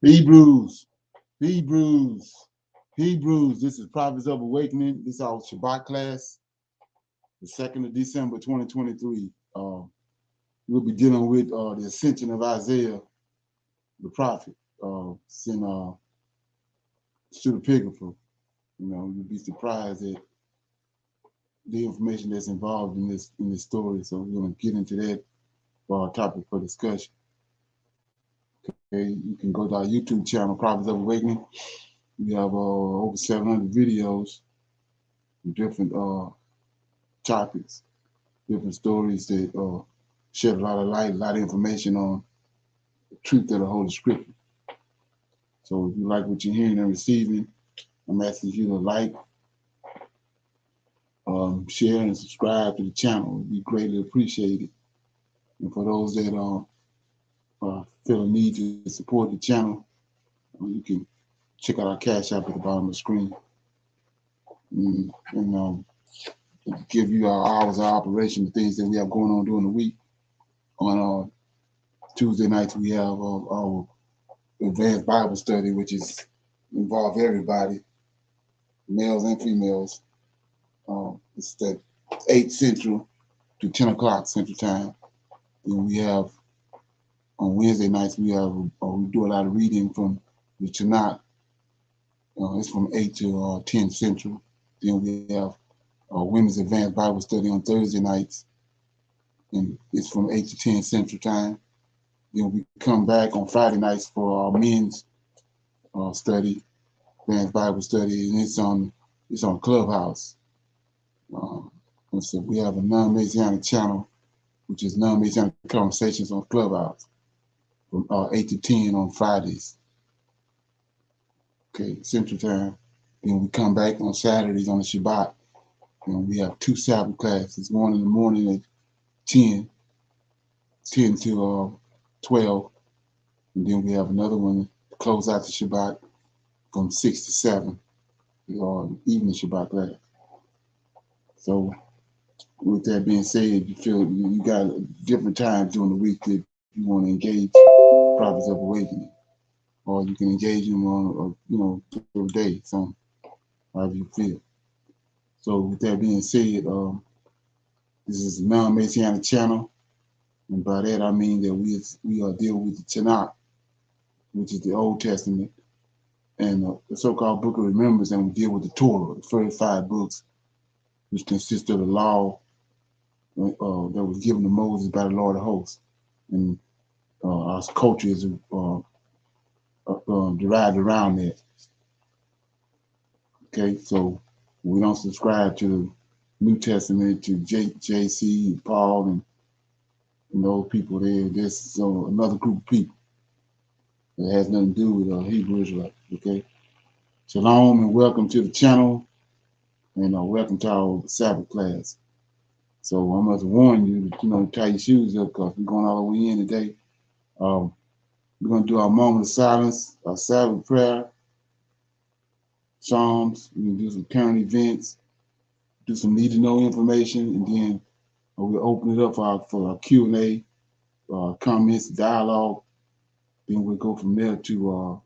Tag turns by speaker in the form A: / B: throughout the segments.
A: Hebrews, Hebrews, Hebrews. This is Prophets of Awakening. This is our Shabbat class, the 2nd of December, 2023. We'll be dealing with the Ascension of Isaiah, the prophet, sent to the Pterographer. You'll be surprised at the information that's involved in this story. So we're going to get into that for our topic for discussion. Okay, you can go to our YouTube channel, Prophets of Awakening. We have over 700 videos, different topics, different stories that shed a lot of light, a lot of information on the truth of the Holy Scripture. So if you like what you're hearing and receiving, I'm asking you to like, share, and subscribe to the channel. We greatly appreciate it. And for those that feel a need to support the channel, you can check out our Cash App at the bottom of the screen. And give you our hours of operation, the things that we have going on during the week. On Tuesday nights, we have our advanced Bible study, which is involve everybody, males and females. It's at 8 Central to 10 o'clock Central Time. And we have on Wednesday nights we do a lot of reading from the Tanakh. It's from 8 to 10 Central. Then we have Women's Advanced Bible Study on Thursday nights, and it's from 8 to 10 Central Time. Then we come back on Friday nights for our men's study, Advanced Bible Study, and it's on Clubhouse. So we have a non-Messianic channel, which is non-Messianic Conversations on Clubhouse, from 8 to 10 on Fridays. Okay, Central Time. Then we come back on Saturdays on the Shabbat. And we have 2 Sabbath classes, one in the morning at 10 to 12. And then we have another one to close out the Shabbat from 6 to 7, evening Shabbat class. So with that being said, you feel you got different times during the week that you want to engage Prophets of Awakening, or you can engage them on, through the day, so however you feel. So with that being said, this is a non-Messianic channel, and by that I mean that we are dealing with the Tanakh, which is the Old Testament, and the so-called Book of Remembrance, and we deal with the Torah, the first 5 books, which consist of the law that was given to Moses by the Lord of Hosts, and our culture is derived around that. Okay, so we don't subscribe to the New Testament, to JC, Paul, and those people there. This is another group of people that has nothing to do with Hebrew Israelites. Okay, shalom and welcome to the channel, and welcome to our Sabbath class. So I must warn you to tie your shoes up, because we're going all the way in today. We're going to do our moment of silence, our Sabbath prayer, Psalms. We're going to do some current events, do some need-to-know information, and then we'll open it up for our Q&A, comments, dialogue. Then we'll go from there to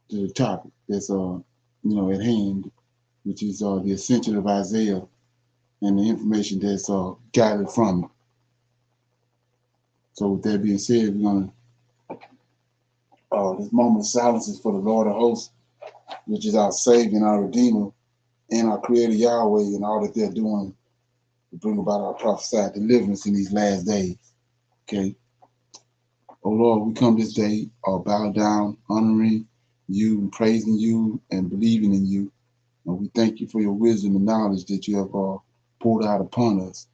A: the topic that's at hand, which is the Ascension of Isaiah and the information that's gathered from it. So with that being said, we're going to this moment of silence is for the Lord of Hosts, which is our Savior and our Redeemer, and our Creator Yahweh, and all that they're doing to bring about our prophesied deliverance in these last days. Okay. Oh Lord, we come this day, bow down, honoring you, and praising you, and believing in you. And we thank you for your wisdom and knowledge that you have poured out upon us.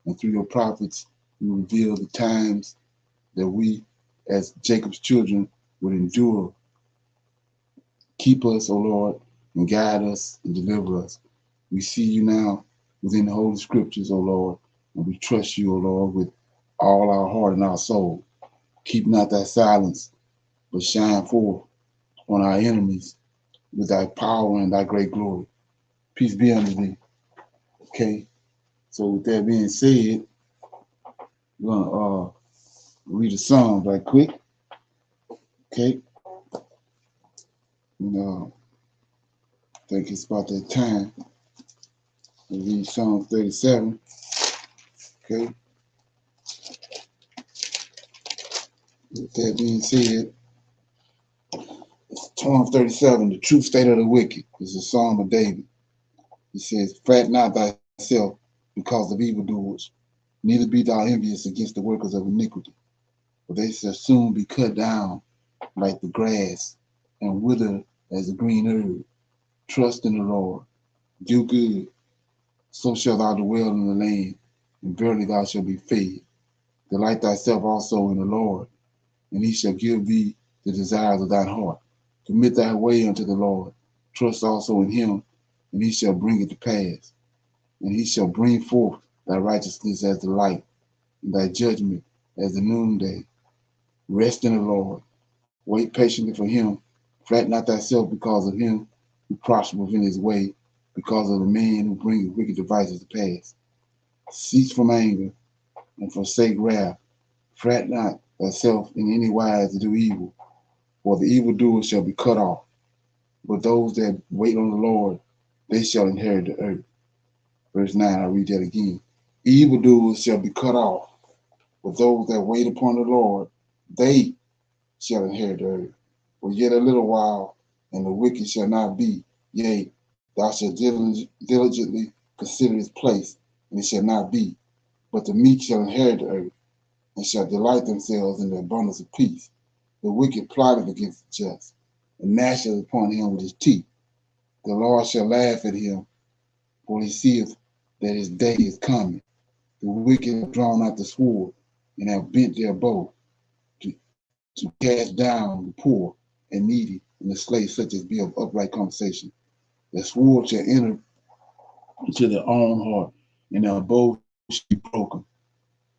A: And through your prophets, you reveal the times that we, as Jacob's children, would endure. Keep us, O Lord, and guide us and deliver us. We see you now within the Holy Scriptures, O Lord, and we trust you, O Lord, with all our heart and our soul. Keep not thy silence, but shine forth on our enemies with thy power and thy great glory. Peace be unto thee. Okay, so with that being said, we're going to read a psalm right quick. Okay, I think it's about that time to read Psalm 37. Okay. With that being said, Psalm 37, the true state of the wicked, is a psalm of David. He says, "Fret not thyself because of evildoers, neither be thou envious against the workers of iniquity, for they shall soon be cut down like the grass and wither as the green herb. Trust in the Lord, do good, so shalt thou dwell in the land, and verily thou shalt be fed. Delight thyself also in the Lord, and he shall give thee the desires of thine heart. Commit thy way unto the Lord. Trust also in him, and he shall bring it to pass. And he shall bring forth thy righteousness as the light, and thy judgment as the noonday. Rest in the Lord. Wait patiently for him. Fret not thyself because of him who prospereth in his way, because of the man who bringeth wicked devices to pass. Cease from anger and forsake wrath. Fret not thyself in any wise to do evil, for the evildoer shall be cut off. But those that wait on the Lord, they shall inherit the earth." Verse 9, I'll read that again. "Evildoers shall be cut off, but those that wait upon the Lord, they shall inherit the earth. For yet a little while, and the wicked shall not be. Yea, thou shalt diligently consider his place, and it shall not be. But the meek shall inherit the earth, and shall delight themselves in the abundance of peace. The wicked plotteth against the just, and gnasheth upon him with his teeth. The Lord shall laugh at him, for he seeth that his day is coming. The wicked have drawn out the sword, and have bent their bow to, to cast down the poor and needy, and to slay such as be of upright conversation. The sword shall enter into their own heart, and their bow shall be broken.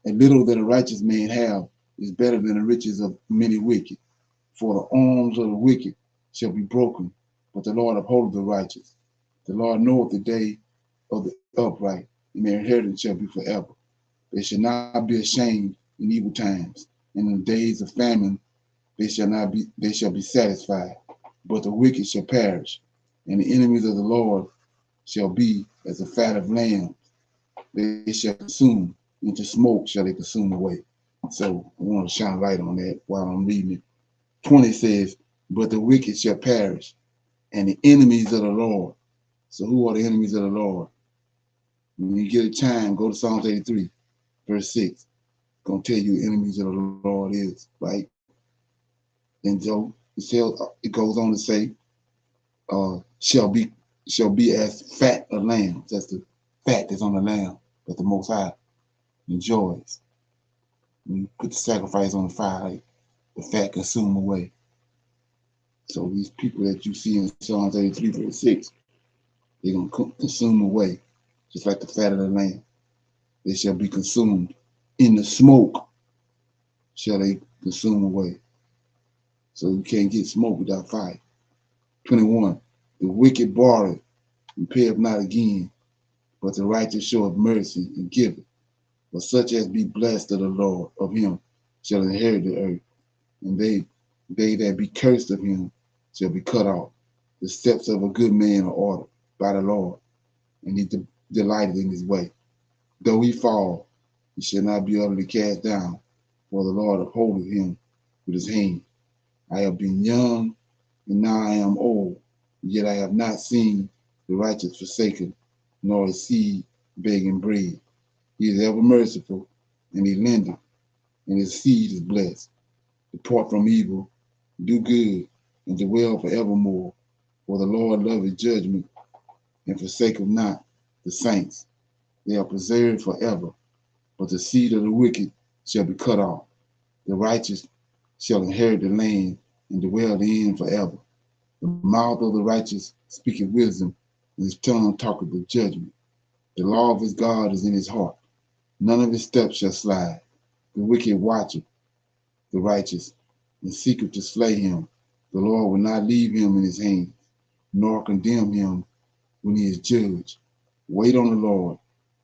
A: A little that a righteous man have is better than the riches of many wicked. For the arms of the wicked shall be broken, but the Lord upholdeth the righteous. The Lord knoweth the day of the upright, and their inheritance shall be forever. They shall not be ashamed in evil times, and in the days of famine they shall be satisfied. But the wicked shall perish, and the enemies of the Lord shall be as the fat of lambs. They shall consume, into smoke shall they consume away. So I want to shine a light on that while I'm reading it. 20 says, "But the wicked shall perish, and the enemies of the Lord." So who are the enemies of the Lord? When you get a time, go to Psalm 83, verse 6. It's going to tell you enemies of the Lord is, right? And so it goes on to say, shall be as fat of lambs. That's the fat that's on the lamb that the Most High enjoys. When you put the sacrifice on the fire, the fat consume away. So these people that you see in Psalm 33, verse 6, they're going to consume away, just like the fat of the lamb. They shall be consumed. In the smoke shall they consume away. So you can't get smoke without fire. 21, "The wicked borroweth and payeth not again, but the righteous showeth mercy and giveth. But such as be blessed of the Lord, of him shall inherit the earth, and they that be cursed of him shall be cut off. The steps of a good man are ordered by the Lord, and he delighted in his way. Though he fall, he shall not be utterly cast down, for the Lord upholdeth him with his hand. I have been young, and now I am old, yet I have not seen the righteous forsaken, nor his seed begging bread. He is ever merciful, and he lendeth, and his seed is blessed. Depart from evil, do good, and dwell forevermore. For the Lord loveth judgment, and forsaketh not the saints. They are preserved forever, but the seed of the wicked shall be cut off. The righteous shall inherit the land, and dwell therein forever. The mouth of the righteous speaketh wisdom, and his tongue talketh of judgment. The law of his God is in his heart. None of his steps shall slide. The wicked watcheth the righteous, and seeketh to slay him. The Lord will not leave him in his hands, nor condemn him when he is judged. Wait on the Lord.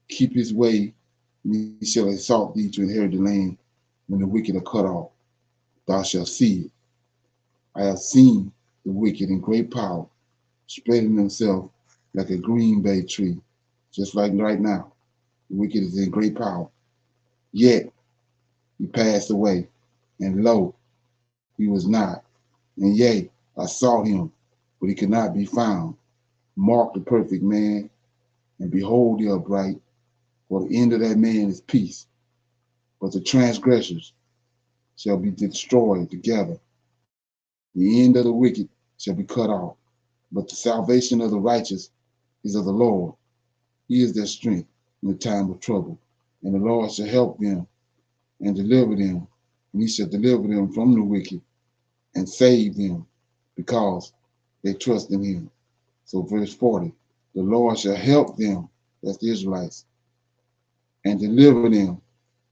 A: Keep his way, and he shall exalt thee to inherit the land when the wicked are cut off. Thou shalt see it. I have seen the wicked in great power, spreading themselves like a green bay tree, just like right now. The wicked is in great power. Yet he passed away, and lo, he was not. And yea, I sought him, but he could not be found. Mark the perfect man, and behold the upright, for the end of that man is peace. But the transgressors shall be destroyed together. The end of the wicked shall be cut off. But the salvation of the righteous is of the Lord. He is their strength in the time of trouble. And the Lord shall help them and deliver them. And he shall deliver them from the wicked and save them because they trust in him. So verse 40, the Lord shall help them, that's the Israelites, and deliver them.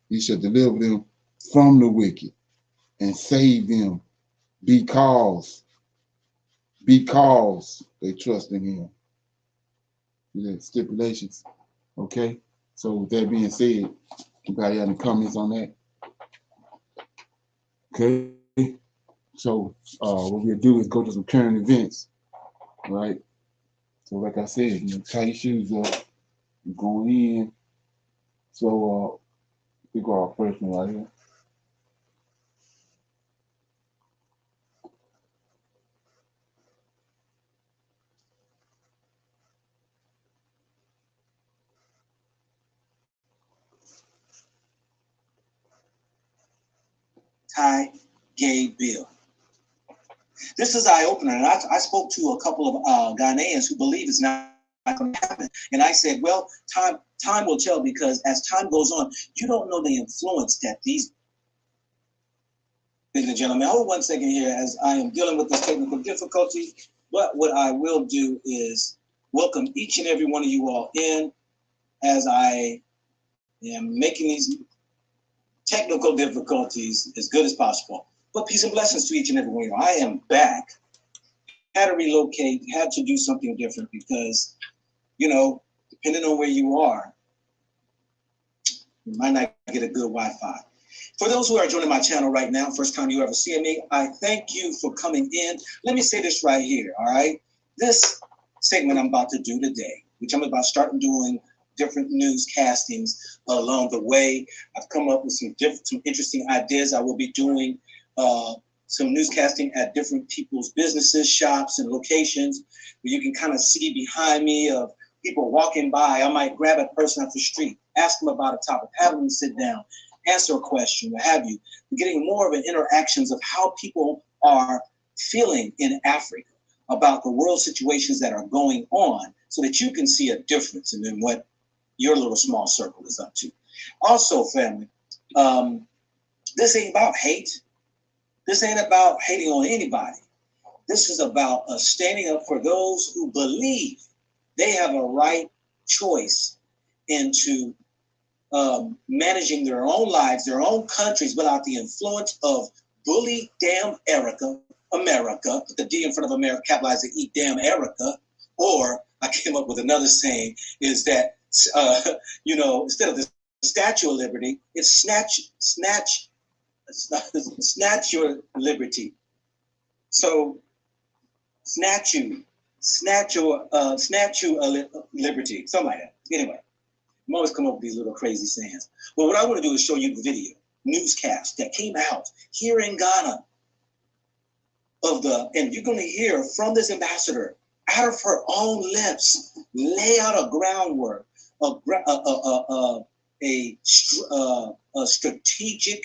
A: He shall deliver them from the wicked and save them because they trust in him. The stipulations. Okay. So with that being said, anybody have any comments on that? Okay. So what we'll do is go to some current events. Right. So like I said, tie your shoes up. You're going in. So we go our first one right here.
B: Gay Bill. This is eye-opener, and I spoke to a couple of Ghanaians who believe it's not going to happen. And I said, well, time will tell, because as time goes on, you don't know the influence that these... Ladies and gentlemen, hold 1 second here as I am dealing with this technical difficulty. But what I will do is welcome each and every one of you all in as I am making these technical difficulties as good as possible. But peace and blessings to each and every one of you. I am back. Had to relocate, had to do something different because, depending on where you are, you might not get a good Wi-Fi. For those who are joining my channel right now, first time you ever see me, I thank you for coming in. Let me say this right here, all right? This segment I'm about to do today, which I'm about to start doing different newscastings along the way. I've come up with some interesting ideas. I will be doing some newscasting at different people's businesses, shops, and locations where you can kind of see behind me of people walking by. I might grab a person off the street, ask them about a topic, have them sit down, answer a question, what have you. We're getting more of an interactions of how people are feeling in Africa about the world situations that are going on so that you can see a difference in what your little small circle is up to. Also, family, this ain't about hate. This ain't about hating on anybody. This is about us standing up for those who believe they have a right choice into managing their own lives, their own countries, without the influence of bully damn America, put the D in front of America, capitalize the E, damn Erica. Or I came up with another saying is that, instead of the Statue of Liberty, it's snatch your liberty. So snatch your liberty, something like that. Anyway, I'm always come up with these little crazy sayings. Well, what I want to do is show you the video newscast that came out here in Ghana and you're going to hear from this ambassador out of her own lips lay out a groundwork, a strategic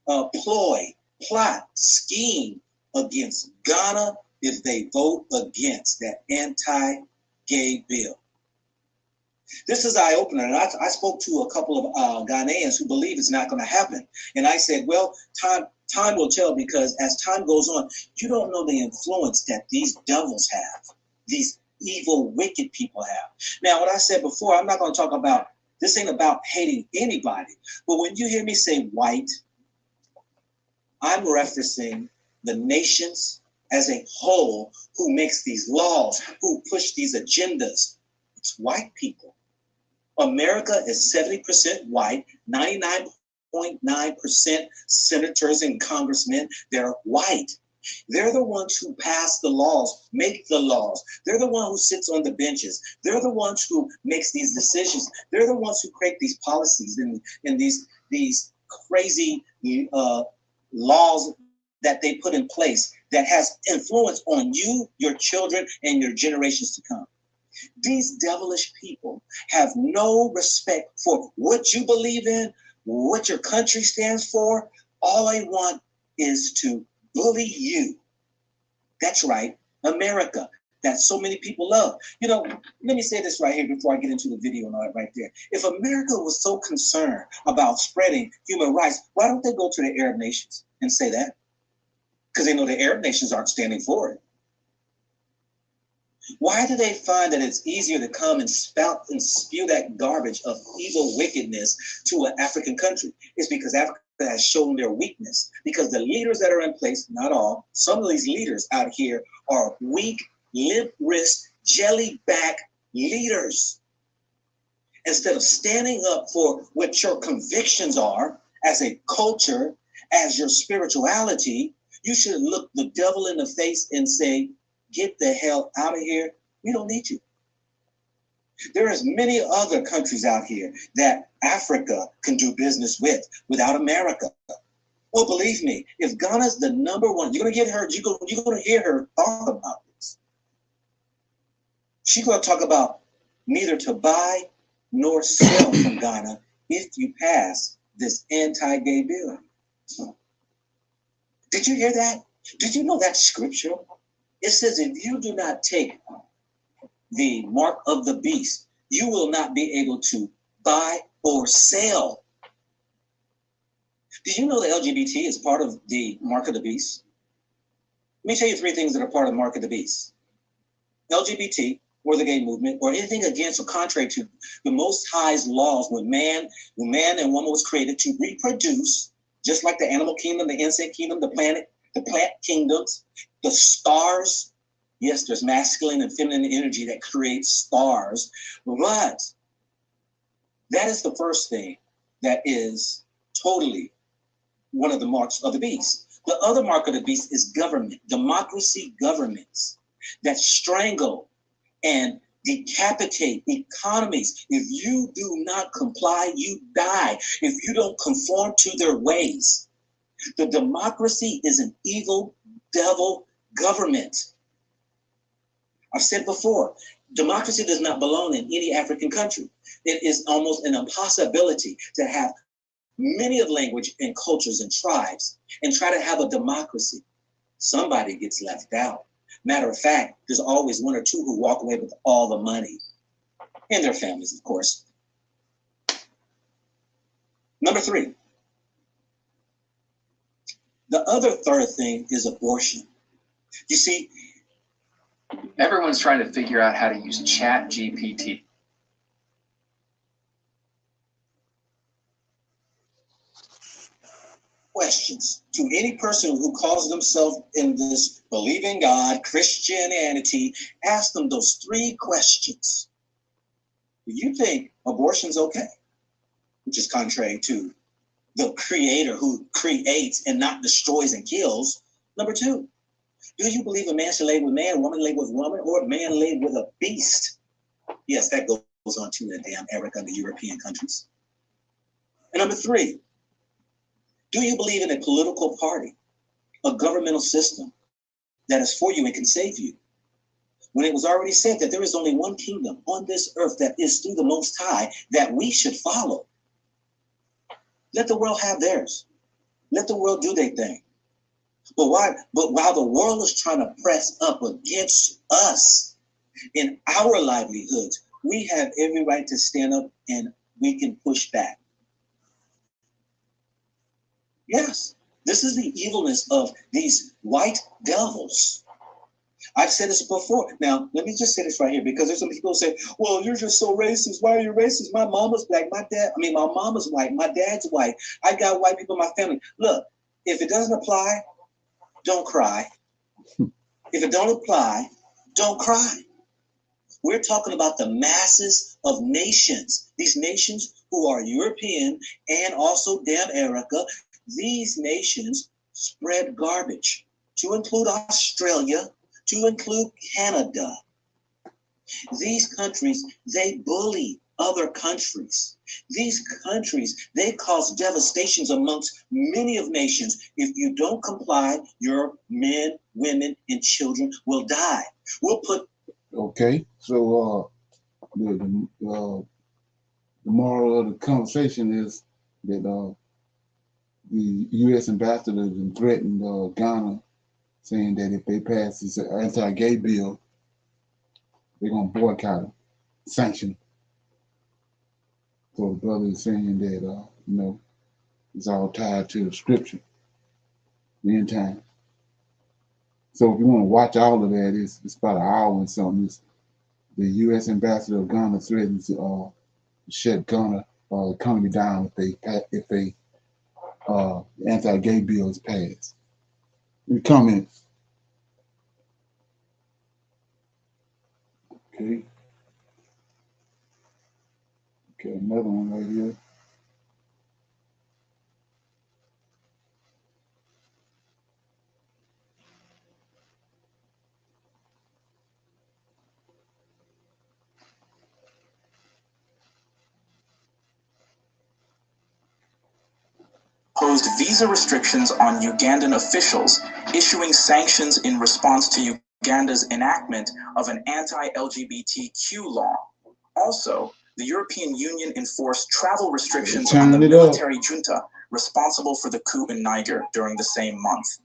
B: plot, scheme against Ghana if they vote against that anti-gay bill. This is eye-opener, and I spoke to a couple of Ghanaians who believe it's not going to happen. And I said, well, time will tell, because as time goes on, you don't know the influence that these devils have, these evil, wicked people have. Now, what I said before, I'm not going to talk about, this ain't about hating anybody. But when you hear me say white, I'm referencing the nations as a whole who makes these laws, who push these agendas. It's white people. America is 70% white, 99.9% senators and congressmen, they're white. They're the ones who pass the laws, make the laws. They're the one who sits on the benches. They're the ones who makes these decisions. They're the ones who create these policies and these crazy laws that they put in place that has influence on you, your children, and your generations to come. These devilish people have no respect for what you believe in, what your country stands for. All they want is to bully you. That's right, America, that so many people love. You know, let me say this right here before I get into the video and all that right there. If America was so concerned about spreading human rights, why don't they go to the Arab nations and say that? Because they know the Arab nations aren't standing for it. Why do they find that it's easier to come and spout and spew that garbage of evil wickedness to an African country? It's because Africa has shown their weakness. Because the leaders that are in place, not all, some of these leaders out here are weak, limp-wrist, jelly-back leaders. Instead of standing up for what your convictions are as a culture, as your spirituality, you should look the devil in the face and say, get the hell out of here. We don't need you. There is many other countries out here that Africa can do business with without America. Well, believe me, if Ghana's the number one, you're going to get her, you're going to hear her talk about this. She's going to talk about neither to buy nor sell from Ghana if you pass this anti-gay bill. Did you hear that? Did you know that scripture? It says, if you do not take the mark of the beast, you will not be able to buy or sell. Did you know the LGBT is part of the mark of the beast? Let me tell you 3 things that are part of the mark of the beast. LGBT, or the gay movement, or anything against or contrary to the Most High's laws when man and woman was created to reproduce, just like the animal kingdom, the insect kingdom, the plant kingdoms, the stars. Yes, there's masculine and feminine energy that creates stars, but that is the first thing that is totally one of the marks of the beast. The other mark of the beast is government, democracy governments that strangle and decapitate economies. If you do not comply, you die. If you don't conform to their ways. The democracy is an evil devil government. I've said before, democracy does not belong in any African country. It is almost an impossibility to have many of language and cultures and tribes and try to have a democracy. Somebody gets left out. Matter of fact, there's always 1 or 2 who walk away with all the money, and their families, of course. Number 3. The other third thing is abortion. You see,
C: everyone's trying to figure out how to use Chat GPT.
B: Questions to any person who calls themselves in this believing God, Christianity, ask them those 3 questions. Do you think abortion's okay? Which is contrary to the creator who creates and not destroys and kills. Number 2, do you believe a man should lay with man, a woman lay with woman, or a man lay with a beast? Yes, that goes on to the damn America and the European countries. And number 3, do you believe in a political party, a governmental system that is for you and can save you? When it was already said that there is only one kingdom on this earth that is through the Most High that we should follow. Let the world have theirs. Let the world do their thing. But while the world is trying to press up against us in our livelihoods, we have every right to stand up and we can push back. Yes, this is the evilness of these white devils. I've said this before. Now, let me just say this right here, because there's some people who say, well, you're just so racist. Why are you racist? My mama's black. My mama's white. My dad's white. I got white people in my family. Look, if it doesn't apply, don't cry. If it don't apply, don't cry. We're talking about the masses of nations. These nations who are European and also damn America. These nations spread garbage to include Australia, to include Canada. These countries, they bully other countries. These countries, they cause devastations amongst many of nations. If you don't comply, your men, women, and children will die. We'll put...
A: Okay, so the moral of the conversation is that the U.S. ambassador has threatened Ghana, saying that if they pass this anti-gay bill, they're going to boycott them, sanction them. So the brother is saying that, you know, it's all tied to the scripture, the end time. So if you want to watch all of that, it's about an hour and something. The U.S. ambassador of Ghana threatens to shut Ghana economy down if the anti-gay bill is passed. Any comments? Okay. Okay, another one right here.
D: Imposed visa restrictions on Ugandan officials, issuing sanctions in response to Uganda's enactment of an anti-LGBTQ law. Also, the European Union enforced travel restrictions on the military junta responsible for the coup in Niger during the same month.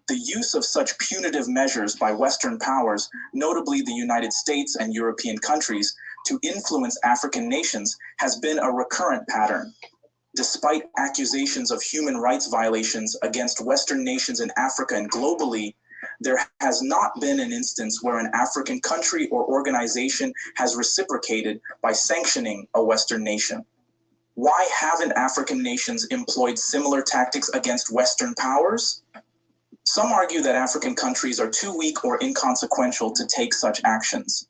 D: The use of such punitive measures by Western powers, notably the United States and European countries, to influence African nations has been a recurrent pattern. Despite accusations of human rights violations against Western nations in Africa and globally, there has not been an instance where an African country or organization has reciprocated by sanctioning a Western nation. Why haven't African nations employed similar tactics against Western powers? Some argue that African countries are too weak or inconsequential to take such actions.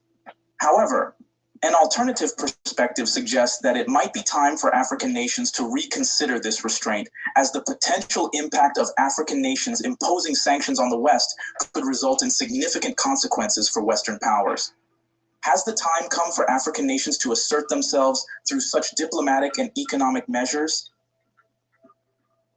D: However, an alternative perspective suggests that it might be time for African nations to reconsider this restraint, as the potential impact of African nations imposing sanctions on the West could result in significant consequences for Western powers. Has the time come for African nations to assert themselves through such diplomatic and economic measures?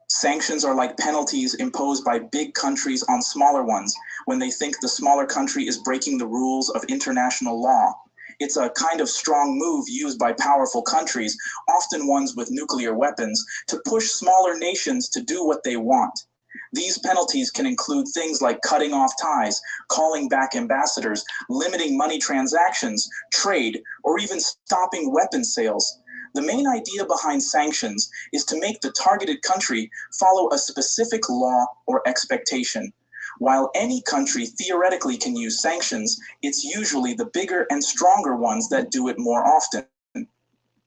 D: Sanctions are like penalties imposed by big countries on smaller ones when they think the smaller country is breaking the rules of international law. It's a kind of strong move used by powerful countries, often ones with nuclear weapons, to push smaller nations to do what they want. These penalties can include things like cutting off ties, calling back ambassadors, limiting money transactions, trade, or even stopping weapons sales. The main idea behind sanctions is to make the targeted country follow a specific law or expectation. While any country theoretically can use sanctions, it's usually the bigger and stronger ones that do it more often.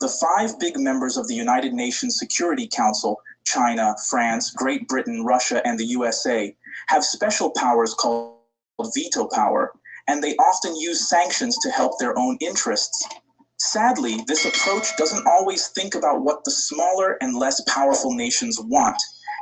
D: The 5 big members of the United Nations Security Council, China, France, Great Britain, Russia, and the USA, have special powers called veto power, and they often use sanctions to help their own interests. Sadly, this approach doesn't always think about what the smaller and less powerful nations want.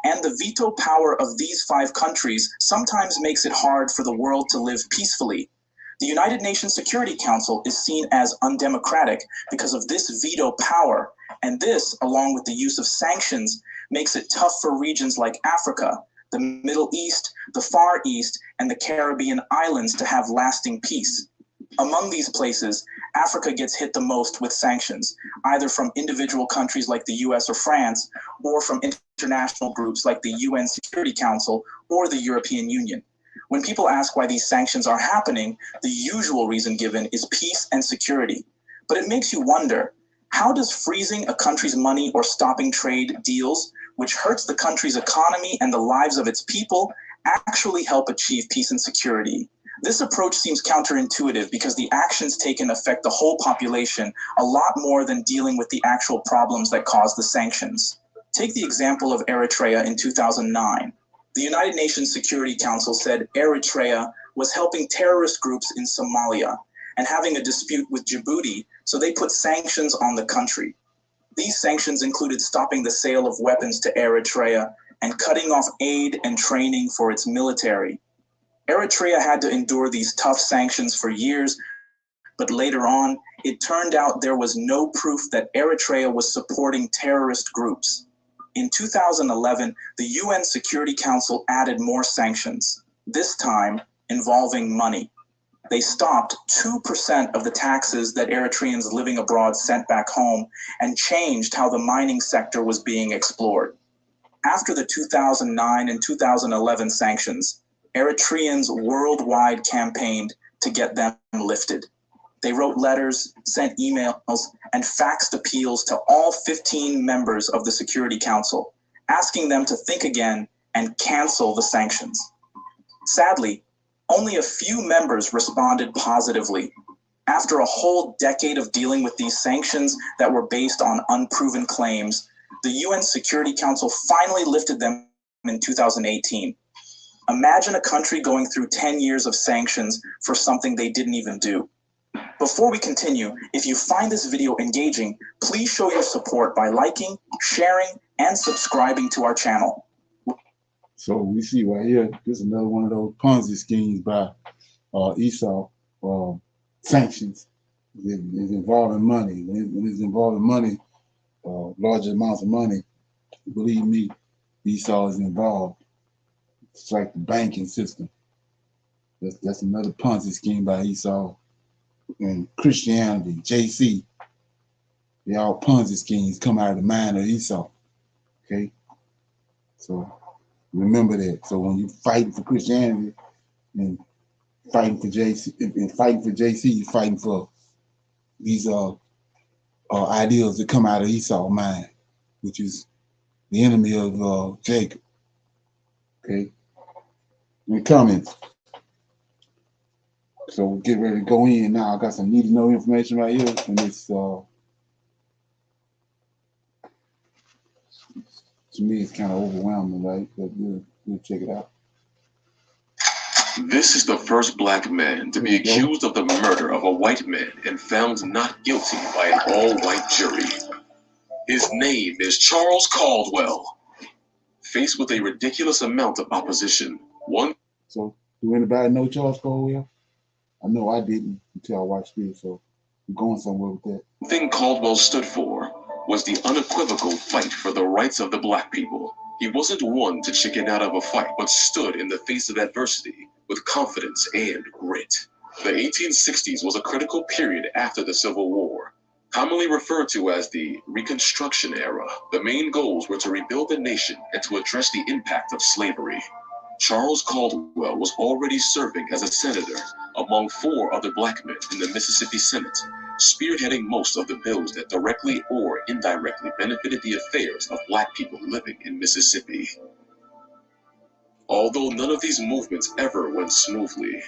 D: And the veto power of these 5 countries sometimes makes it hard for the world to live peacefully. The United Nations Security Council is seen as undemocratic because of this veto power, and this, along with the use of sanctions, makes it tough for regions like Africa, the Middle East, the Far East, and the Caribbean islands to have lasting peace. Among these places, Africa gets hit the most with sanctions, either from individual countries like the US or France, or from international groups like the UN Security Council or the European Union. When people ask why these sanctions are happening, the usual reason given is peace and security. But it makes you wonder, how does freezing a country's money or stopping trade deals, which hurts the country's economy and the lives of its people, actually help achieve peace and security? This approach seems counterintuitive because the actions taken affect the whole population a lot more than dealing with the actual problems that cause the sanctions. Take the example of Eritrea in 2009. The United Nations Security Council said Eritrea was helping terrorist groups in Somalia and having a dispute with Djibouti, so they put sanctions on the country. These sanctions included stopping the sale of weapons to Eritrea and cutting off aid and training for its military. Eritrea had to endure these tough sanctions for years, but later on, it turned out there was no proof that Eritrea was supporting terrorist groups. In 2011, the UN Security Council added more sanctions, this time involving money. They stopped 2% of the taxes that Eritreans living abroad sent back home and changed how the mining sector was being explored. After the 2009 and 2011 sanctions, Eritreans worldwide campaigned to get them lifted. They wrote letters, sent emails, and faxed appeals to all 15 members of the Security Council, asking them to think again and cancel the sanctions. Sadly, only a few members responded positively. After a whole decade of dealing with these sanctions that were based on unproven claims, the UN Security Council finally lifted them in 2018. Imagine a country going through 10 years of sanctions for something they didn't even do. Before we continue, if you find this video engaging, please show your support by liking, sharing, and subscribing to our channel.
A: So we see right here, this is another one of those Ponzi schemes by Esau. Sanctions is involving money. When it's involving money, large amounts of money, believe me, Esau is involved. It's like the banking system. That's another Ponzi scheme by Esau. And Christianity, JC, they all Ponzi schemes come out of the mind of Esau. Okay? So remember that. So when you fighting for Christianity and fighting for JC, you're fighting for these ideals that come out of Esau's mind, which is the enemy of Jacob. Okay? In the comments. So we'll get ready to go in now. I got some need to know information right here, and it's to me it's kind of overwhelming, right? But we'll check it out.
E: This is the first black man to be accused of the murder of a white man and found not guilty by an all-white jury. His name is Charles Caldwell. Faced with a ridiculous amount of opposition,
A: So, do anybody know Charles Caldwell? I know I didn't until I watched this, so we're going somewhere with that.
E: One thing Caldwell stood for was the unequivocal fight for the rights of the black people. He wasn't one to chicken out of a fight, but stood in the face of adversity with confidence and grit. The 1860s was a critical period after the Civil War, commonly referred to as the Reconstruction era. The main goals were to rebuild the nation and to address the impact of slavery. Charles Caldwell was already serving as a senator among 4 other black men in the Mississippi Senate, spearheading most of the bills that directly or indirectly benefited the affairs of black people living in Mississippi. Although none of these movements ever went smoothly,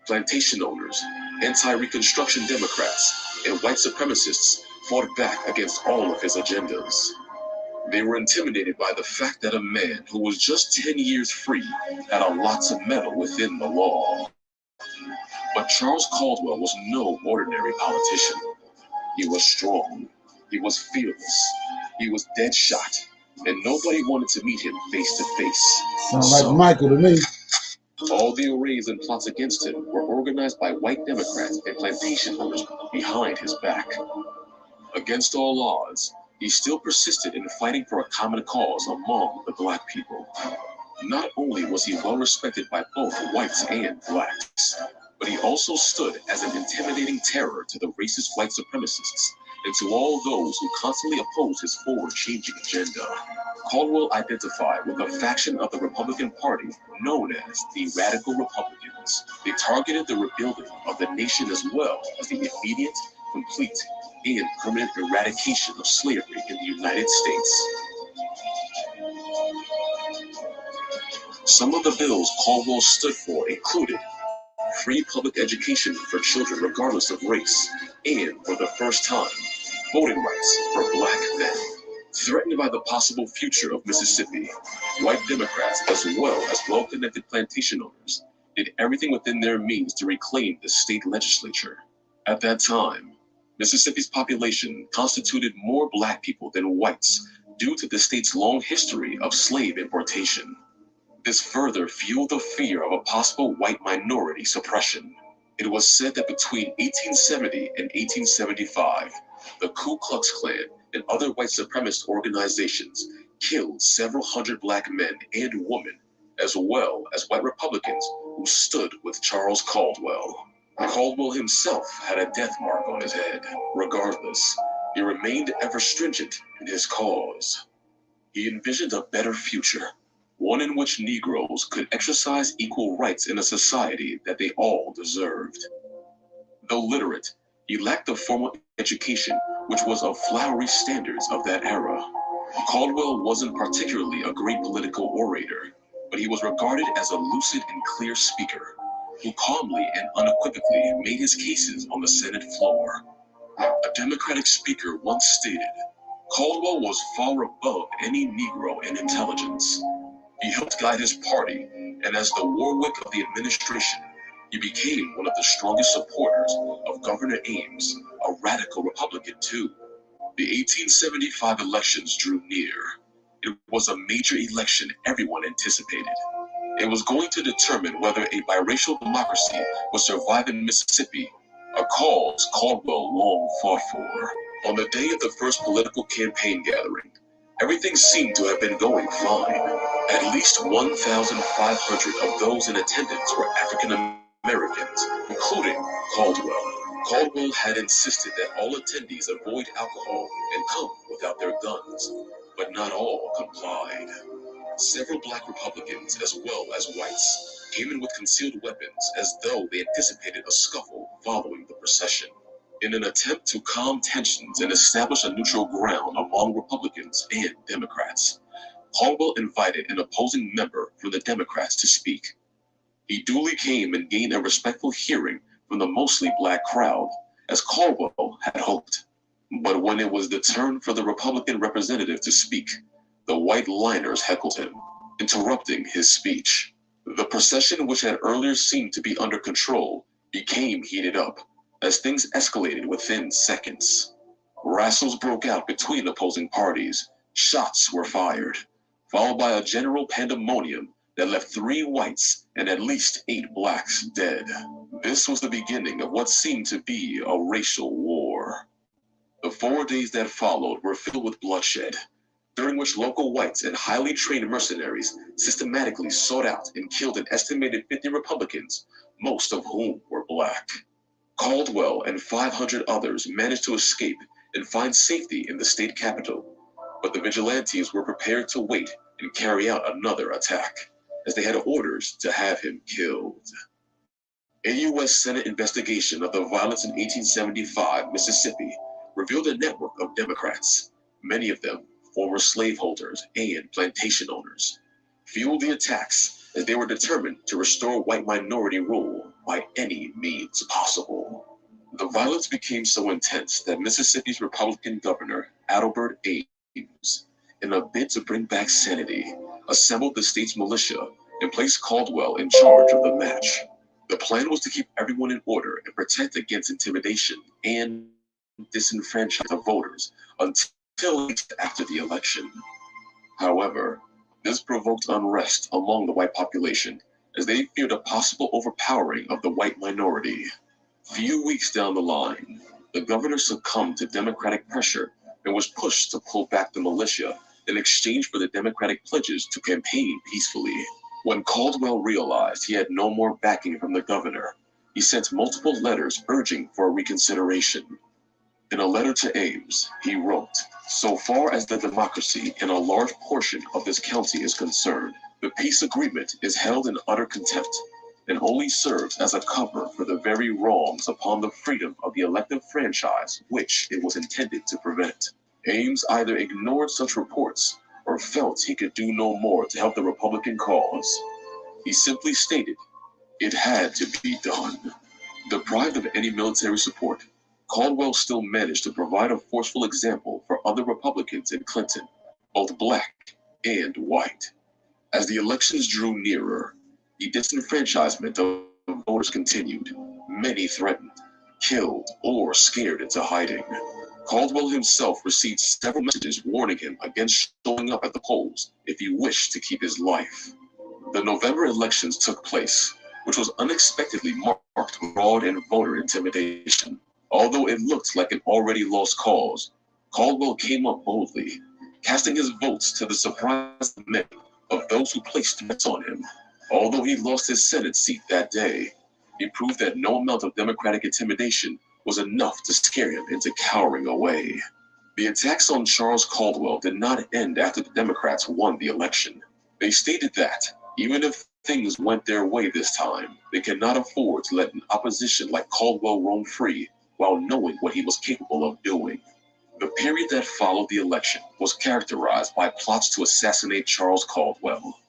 E: plantation owners, anti-Reconstruction Democrats, and white supremacists fought back against all of his agendas. They were intimidated by the fact that a man who was just 10 years free had a lot to meddle within the law. But Charles Caldwell was no ordinary politician. He was strong, he was fearless, he was dead shot, and nobody wanted to meet him face to face.
A: Sounds like Michael to me.
E: All the arrays and plots against him were organized by white Democrats and plantation owners behind his back. Against all odds, he still persisted in fighting for a common cause among the black people. Not only was he well respected by both whites and blacks, but he also stood as an intimidating terror to the racist white supremacists and to all those who constantly opposed his forward-changing agenda. Caldwell identified with a faction of the Republican Party known as the Radical Republicans. They targeted the rebuilding of the nation as well as the immediate, complete, and permanent eradication of slavery in the United States. Some of the bills Caldwell stood for included free public education for children regardless of race, and for the first time, voting rights for black men. Threatened by the possible future of Mississippi, white Democrats, as well as well-connected plantation owners, did everything within their means to reclaim the state legislature. At that time, Mississippi's population constituted more black people than whites due to the state's long history of slave importation. This further fueled the fear of a possible white minority suppression. It was said that between 1870 and 1875, the Ku Klux Klan and other white supremacist organizations killed several hundred black men and women, as well as white Republicans who stood with Charles Caldwell. Caldwell himself had a death mark on his head. Regardless, he remained ever stringent in his cause. He envisioned a better future, one in which Negroes could exercise equal rights in a society that they all deserved. Though literate, he lacked the formal education which was of flowery standards of that era. Caldwell wasn't particularly a great political orator, but he was regarded as a lucid and clear speaker who calmly and unequivocally made his cases on the Senate floor. A Democratic speaker once stated, Caldwell was far above any Negro in intelligence. He helped guide his party, and as the Warwick of the administration, he became one of the strongest supporters of Governor Ames, a radical Republican too. The 1875 elections drew near. It was a major election everyone anticipated. It was going to determine whether a biracial democracy would survive in Mississippi, a cause Caldwell long fought for. On the day of the first political campaign gathering, everything seemed to have been going fine. At least 1,500 of those in attendance were African Americans, including Caldwell. Caldwell had insisted that all attendees avoid alcohol and come without their guns, but not all complied. Several black Republicans, as well as whites, came in with concealed weapons as though they anticipated a scuffle following the procession. In an attempt to calm tensions and establish a neutral ground among Republicans and Democrats, Caldwell invited an opposing member from the Democrats to speak. He duly came and gained a respectful hearing from the mostly black crowd, as Caldwell had hoped. But when it was the turn for the Republican representative to speak, the white liners heckled him, interrupting his speech. The procession, which had earlier seemed to be under control, became heated up as things escalated within seconds. Wrestles broke out between opposing parties, shots were fired, followed by a general pandemonium that left 3 whites and at least 8 blacks dead. This was the beginning of what seemed to be a racial war. The 4 days that followed were filled with bloodshed, during which local whites and highly trained mercenaries systematically sought out and killed an estimated 50 Republicans, most of whom were black. Caldwell and 500 others managed to escape and find safety in the state capitol, but the vigilantes were prepared to wait and carry out another attack, as they had orders to have him killed. A U.S. Senate investigation of the violence in 1875 Mississippi revealed a network of Democrats, many of them former slaveholders and plantation owners, fueled the attacks as they were determined to restore white minority rule by any means possible. The violence became so intense that Mississippi's Republican governor, Adelbert Ames, in a bid to bring back sanity, assembled the state's militia and placed Caldwell in charge of the match. The plan was to keep everyone in order and protect against intimidation and disenfranchise the voters until after the election. However, this provoked unrest among the white population as they feared a possible overpowering of the white minority. Few weeks down the line, the governor succumbed to Democratic pressure and was pushed to pull back the militia in exchange for the Democratic pledges to campaign peacefully. When Caldwell realized he had no more backing from the governor, he sent multiple letters urging for a reconsideration. In a letter to Ames, he wrote, "So far as the democracy in a large portion of this county is concerned, the peace agreement is held in utter contempt and only serves as a cover for the very wrongs upon the freedom of the elective franchise which it was intended to prevent." Ames either ignored such reports or felt he could do no more to help the Republican cause. He simply stated it had to be done. Deprived of any military support, Caldwell still managed to provide a forceful example for other Republicans in Clinton, both black and white. As the elections drew nearer, the disenfranchisement of voters continued. Many threatened, killed, or scared into hiding. Caldwell himself received several messages warning him against showing up at the polls if he wished to keep his life. The November elections took place, which was unexpectedly marked with fraud and voter intimidation. Although it looked like an already lost cause, Caldwell came up boldly, casting his votes to the surprise of many of those who placed bets on him. Although he lost his Senate seat that day, he proved that no amount of Democratic intimidation was enough to scare him into cowering away. The attacks on Charles Caldwell did not end after the Democrats won the election. They stated that, even if things went their way this time, they could not afford to let an opposition like Caldwell roam free while knowing what he was capable of doing. The period that followed the election was characterized by plots to assassinate Charles Caldwell.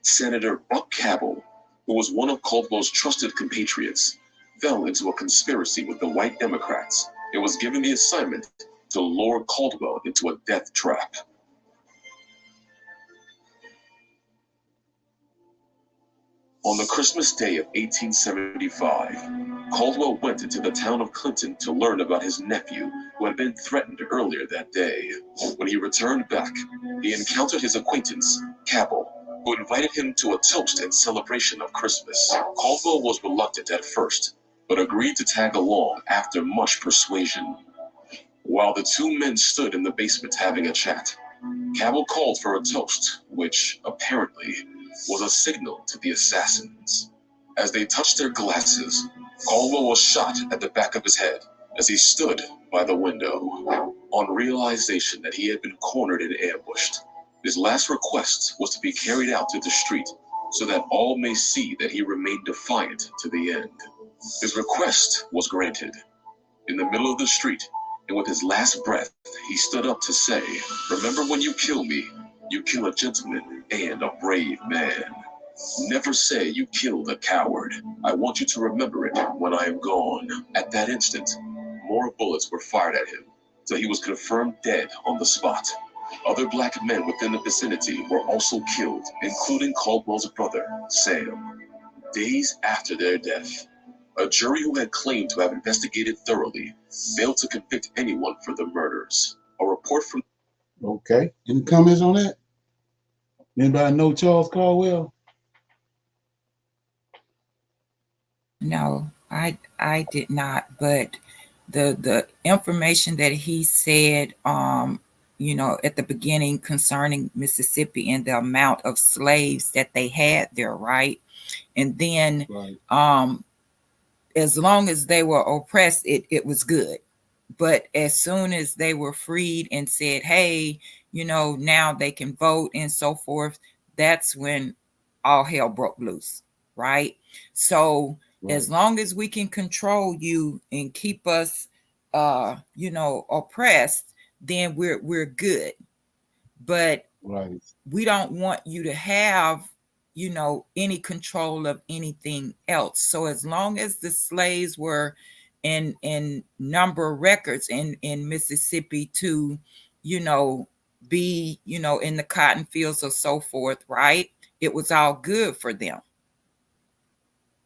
E: Senator Buck Cabell, who was one of Caldwell's trusted compatriots, fell into a conspiracy with the white Democrats and was given the assignment to lure Caldwell into a death trap. On the Christmas day of 1875, Caldwell went into the town of Clinton to learn about his nephew who had been threatened earlier that day. When he returned back, he encountered his acquaintance, Cabell, who invited him to a toast and celebration of Christmas. Caldwell was reluctant at first, but agreed to tag along after much persuasion. While the two men stood in the basement having a chat, Cabell called for a toast, which, apparently, was a signal to the assassins. As they touched their glasses, Caldwell was shot at the back of his head as he stood by the window. On realization that he had been cornered and ambushed, his last request was to be carried out to the street so that all may see that he remained defiant to the end. His request was granted. In the middle of the street, and with his last breath, he stood up to say, "Remember when you kill me, you kill a gentleman and a brave man. Never say you killed a coward. I want you to remember it when I am gone." At that instant, more bullets were fired at him, till he was confirmed dead on the spot. Other black men within the vicinity were also killed, including Caldwell's brother, Sam. Days after their death, a jury who had claimed to have investigated thoroughly failed to convict anyone for the murders. A report from...
A: Okay. Any comments on that? Anybody know Charles Caldwell?
F: No, I did not, but the information that he said, you know, at the beginning concerning Mississippi and the amount of slaves that they had there, right? And then
A: Right.
F: as long as they were oppressed, it was good. But as soon as they were freed and said, hey, you know, now they can vote and so forth, that's when all hell broke loose, right? So as long as we can control you and keep us, you know, oppressed, then we're good. But
A: Right.
F: we don't want you to have, you know, any control of anything else. So as long as the slaves were in number records in Mississippi to, you know, be, you know, in the cotton fields or so forth, right? It was all good for them.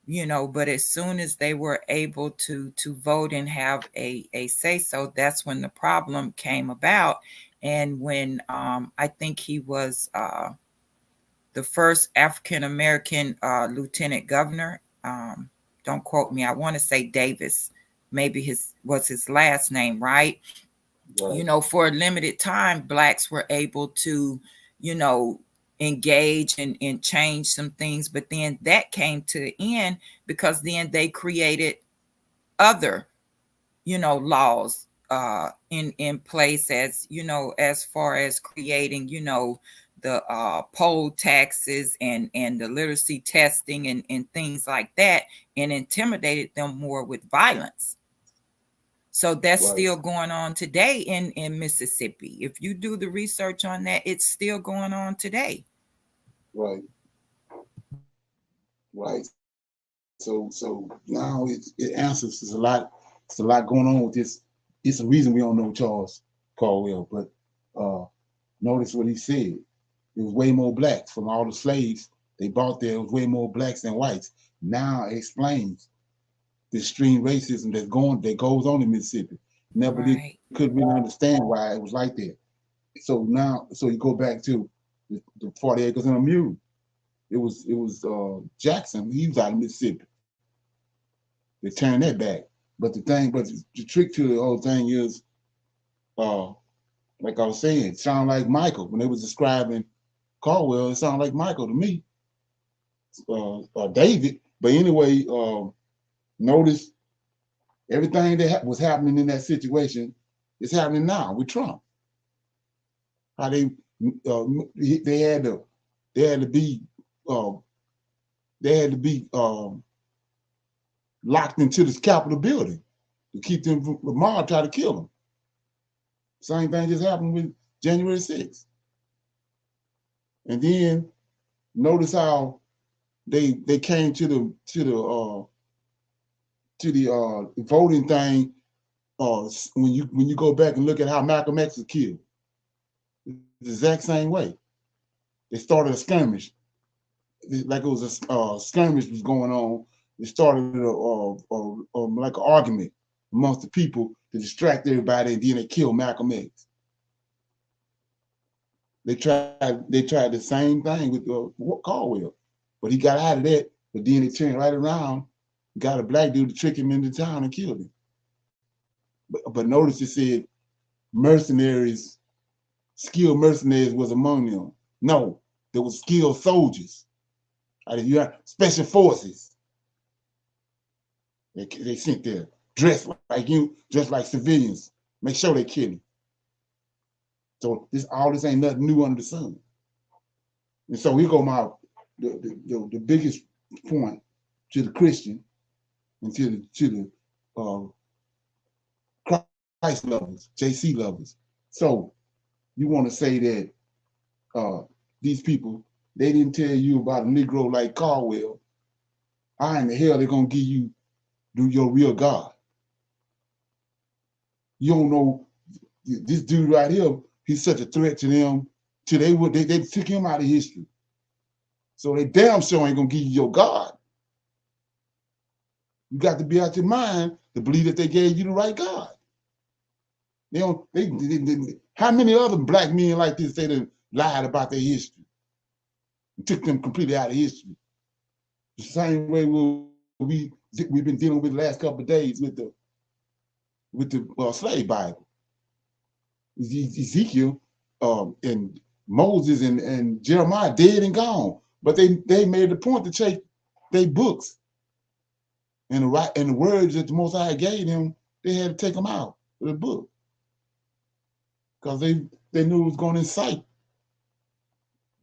F: You know, but as soon as they were able to vote and have a say so, that's when the problem came about. And when I think he was the first African American lieutenant governor. Don't quote me. I want to say Davis. Maybe his last name, right? You know, for a limited time, blacks were able to, you know, engage and change some things. But then that came to the end because then they created other, you know, laws in place, as you know, as far as creating, you know, the poll taxes and the literacy testing and things like that, and intimidated them more with violence. So that's still going on today in Mississippi. If you do the research on that, it's still going on today.
A: Right. So now it answers. There's a lot. It's a lot going on with this. It's a reason we don't know Charles Caldwell, but notice what he said. It was way more blacks from all the slaves they bought there. It was way more blacks than whites. Now it explains the extreme racism that goes on in Mississippi. Never could really understand why it was like that. So now, so you go back to the 40 acres and a mule. It was Jackson. He was out of Mississippi. They turned that back. But the trick to the whole thing is, like I was saying, it sounded like Michael when they was describing Caldwell. It sounded like Michael to me, or David. But anyway, notice everything that was happening in that situation is happening now with Trump. How they had to be locked into this Capitol building to keep them from the mob try to kill them. Same thing just happened with January 6th. And then notice how they came to the voting thing. When you go back and look at how Malcolm X was killed, the exact same way. They started a skirmish, like it was a skirmish was going on. They started like an argument amongst the people to distract everybody, and then they killed Malcolm X. They tried the same thing with Caldwell, but he got out of that. But then they turned right around, got a black dude to trick him into town and killed him. But notice it said mercenaries, skilled mercenaries was among them. No, there was skilled soldiers. You have special forces. They sent there dressed like civilians. Make sure they kill him. So all this ain't nothing new under the sun. And so here go the biggest point to the Christian and to the Christ lovers, JC lovers. So you want to say that these people, they didn't tell you about a Negro like Caldwell. How in the hell they gonna give you your real God? You don't know this dude right here. He's such a threat to them. They took him out of history. So they damn sure ain't gonna give you your God. You got to be out your mind to believe that they gave you the right God. How many other black men like this say they lied about their history and took them completely out of history? The same way we've been dealing with the last couple of days with the slave Bible. Ezekiel and Moses and Jeremiah dead and gone, but they made the point to take their books and the words that the Most High gave them. They had to take them out of the book because they knew it was going to incite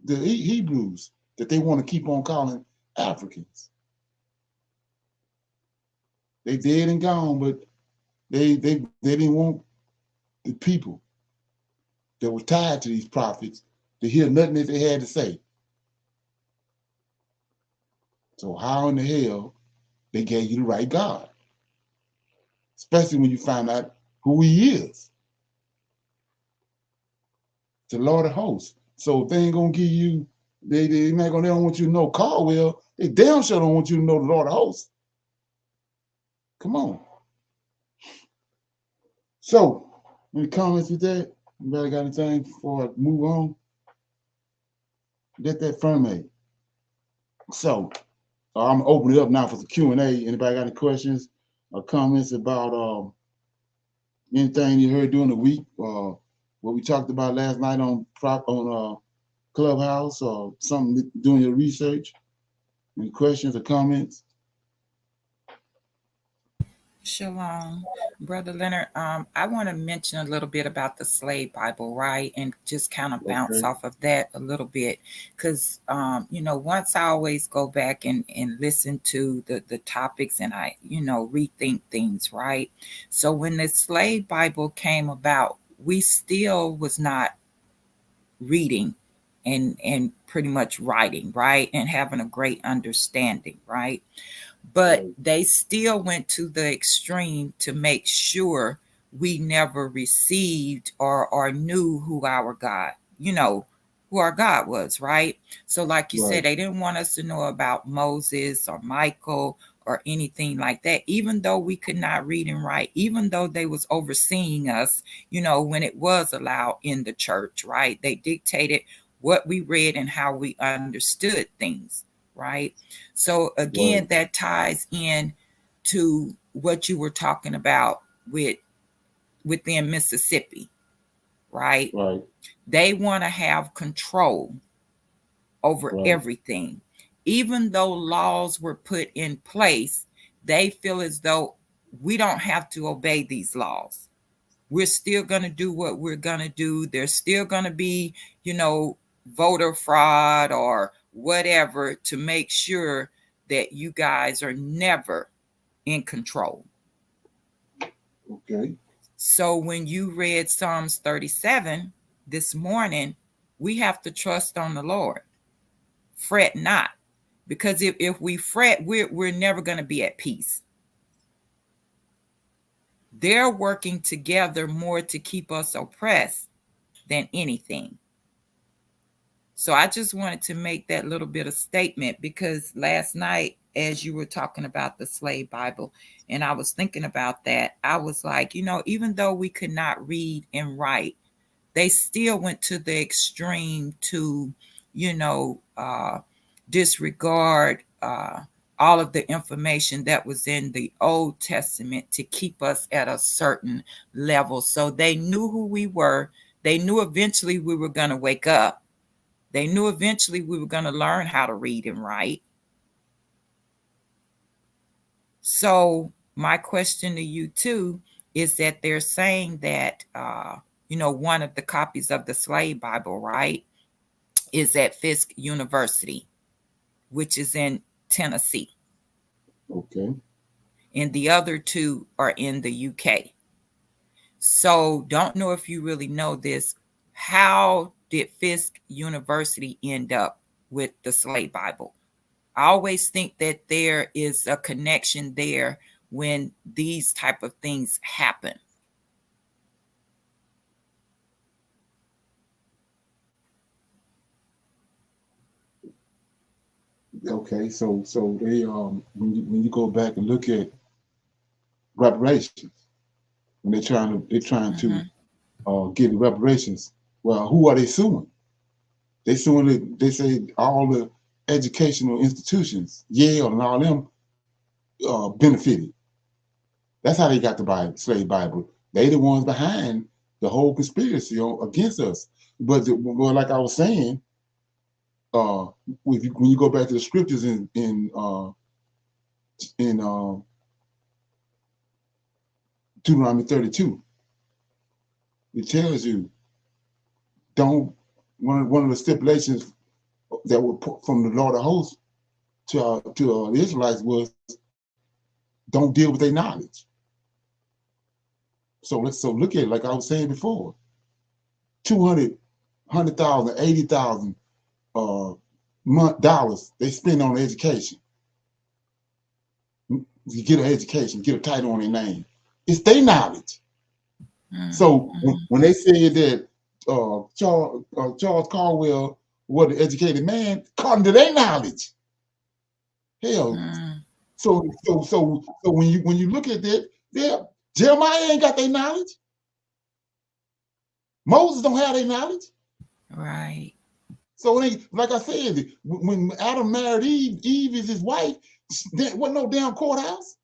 A: the Hebrews that they want to keep on calling Africans. They dead and gone, but they didn't want the people that were tied to these prophets to hear nothing that they had to say. So how in the hell they gave you the right God? Especially when you find out who he is. The Lord of hosts. So if they ain't gonna give you, they don't want you to know Caldwell, they damn sure don't want you to know the Lord of hosts. Come on. So, any comments with that? Anybody got anything before I move on? Get that firmate. So, I'm gonna open it up now for the Q&A. Anybody got any questions or comments about anything you heard during the week? What we talked about last night on Clubhouse or something doing your research? Any questions or comments?
F: Shalom, Brother Leonard. I want to mention a little bit about the slave Bible, right? And just kind of bounce off of that a little bit. Because, once I always go back and listen to the topics and I, rethink things, right? So when the slave Bible came about, we still was not reading and pretty much writing, right? And having a great understanding, right? But they still went to the extreme to make sure we never received or knew who our God, who our God was, right? So like you said, they didn't want us to know about Moses or Michael or anything like that, even though we could not read and write, even though they was overseeing us, when it was allowed in the church, right? They dictated what we read and how we understood things, right? So again,
A: Right.
F: that ties in to what you were talking about within Mississippi, right?
A: Right.
F: They want to have control over
A: Right.
F: everything. Even though laws were put in place, they feel as though we don't have to obey these laws. We're still going to do what we're going to do. There's still going to be, voter fraud or whatever to make sure that you guys are never in control.
A: Okay.
F: So when you read Psalms 37 this morning, we have to trust on the Lord. Fret not. Because if we fret, we're never going to be at peace. They're working together more to keep us oppressed than anything. So I just wanted to make that little bit of statement, because last night, as you were talking about the slave Bible, and I was thinking about that, I was like, even though we could not read and write, they still went to the extreme to, disregard all of the information that was in the Old Testament to keep us at a certain level. So they knew who we were. They knew eventually we were going to wake up. They knew eventually we were going to learn how to read and write. So my question to you too is that they're saying that, one of the copies of the slave Bible, right, is at Fisk University, which is in Tennessee.
A: Okay.
F: And the other two are in the UK. So don't know if you really know this. How did Fisk University end up with the slave Bible? I always think that there is a connection there when these type of things happen.
A: Okay. So they when you go back and look at reparations, when they're trying to get the reparations, well, who are they suing? They suing it. They say all the educational institutions, Yale and all them, benefited. That's how they got the Bible, slave Bible. They the ones behind the whole conspiracy against us. But like I was saying, when you go back to the scriptures in Deuteronomy 32, it tells you don't. One of the stipulations that were put from the Lord of Hosts to the Israelites was don't deal with their knowledge. So look at it, like I was saying before, 100,000, 80,000 dollars they spend on education. You get an education, get a title on their name. It's their knowledge. So when they said that Charles Caldwell was an educated man, according to their knowledge. Hell. So when you look at that, Jeremiah ain't got their knowledge. Moses don't have their knowledge.
F: Right.
A: So like I said, when Adam married Eve is his wife, there wasn't no damn courthouse.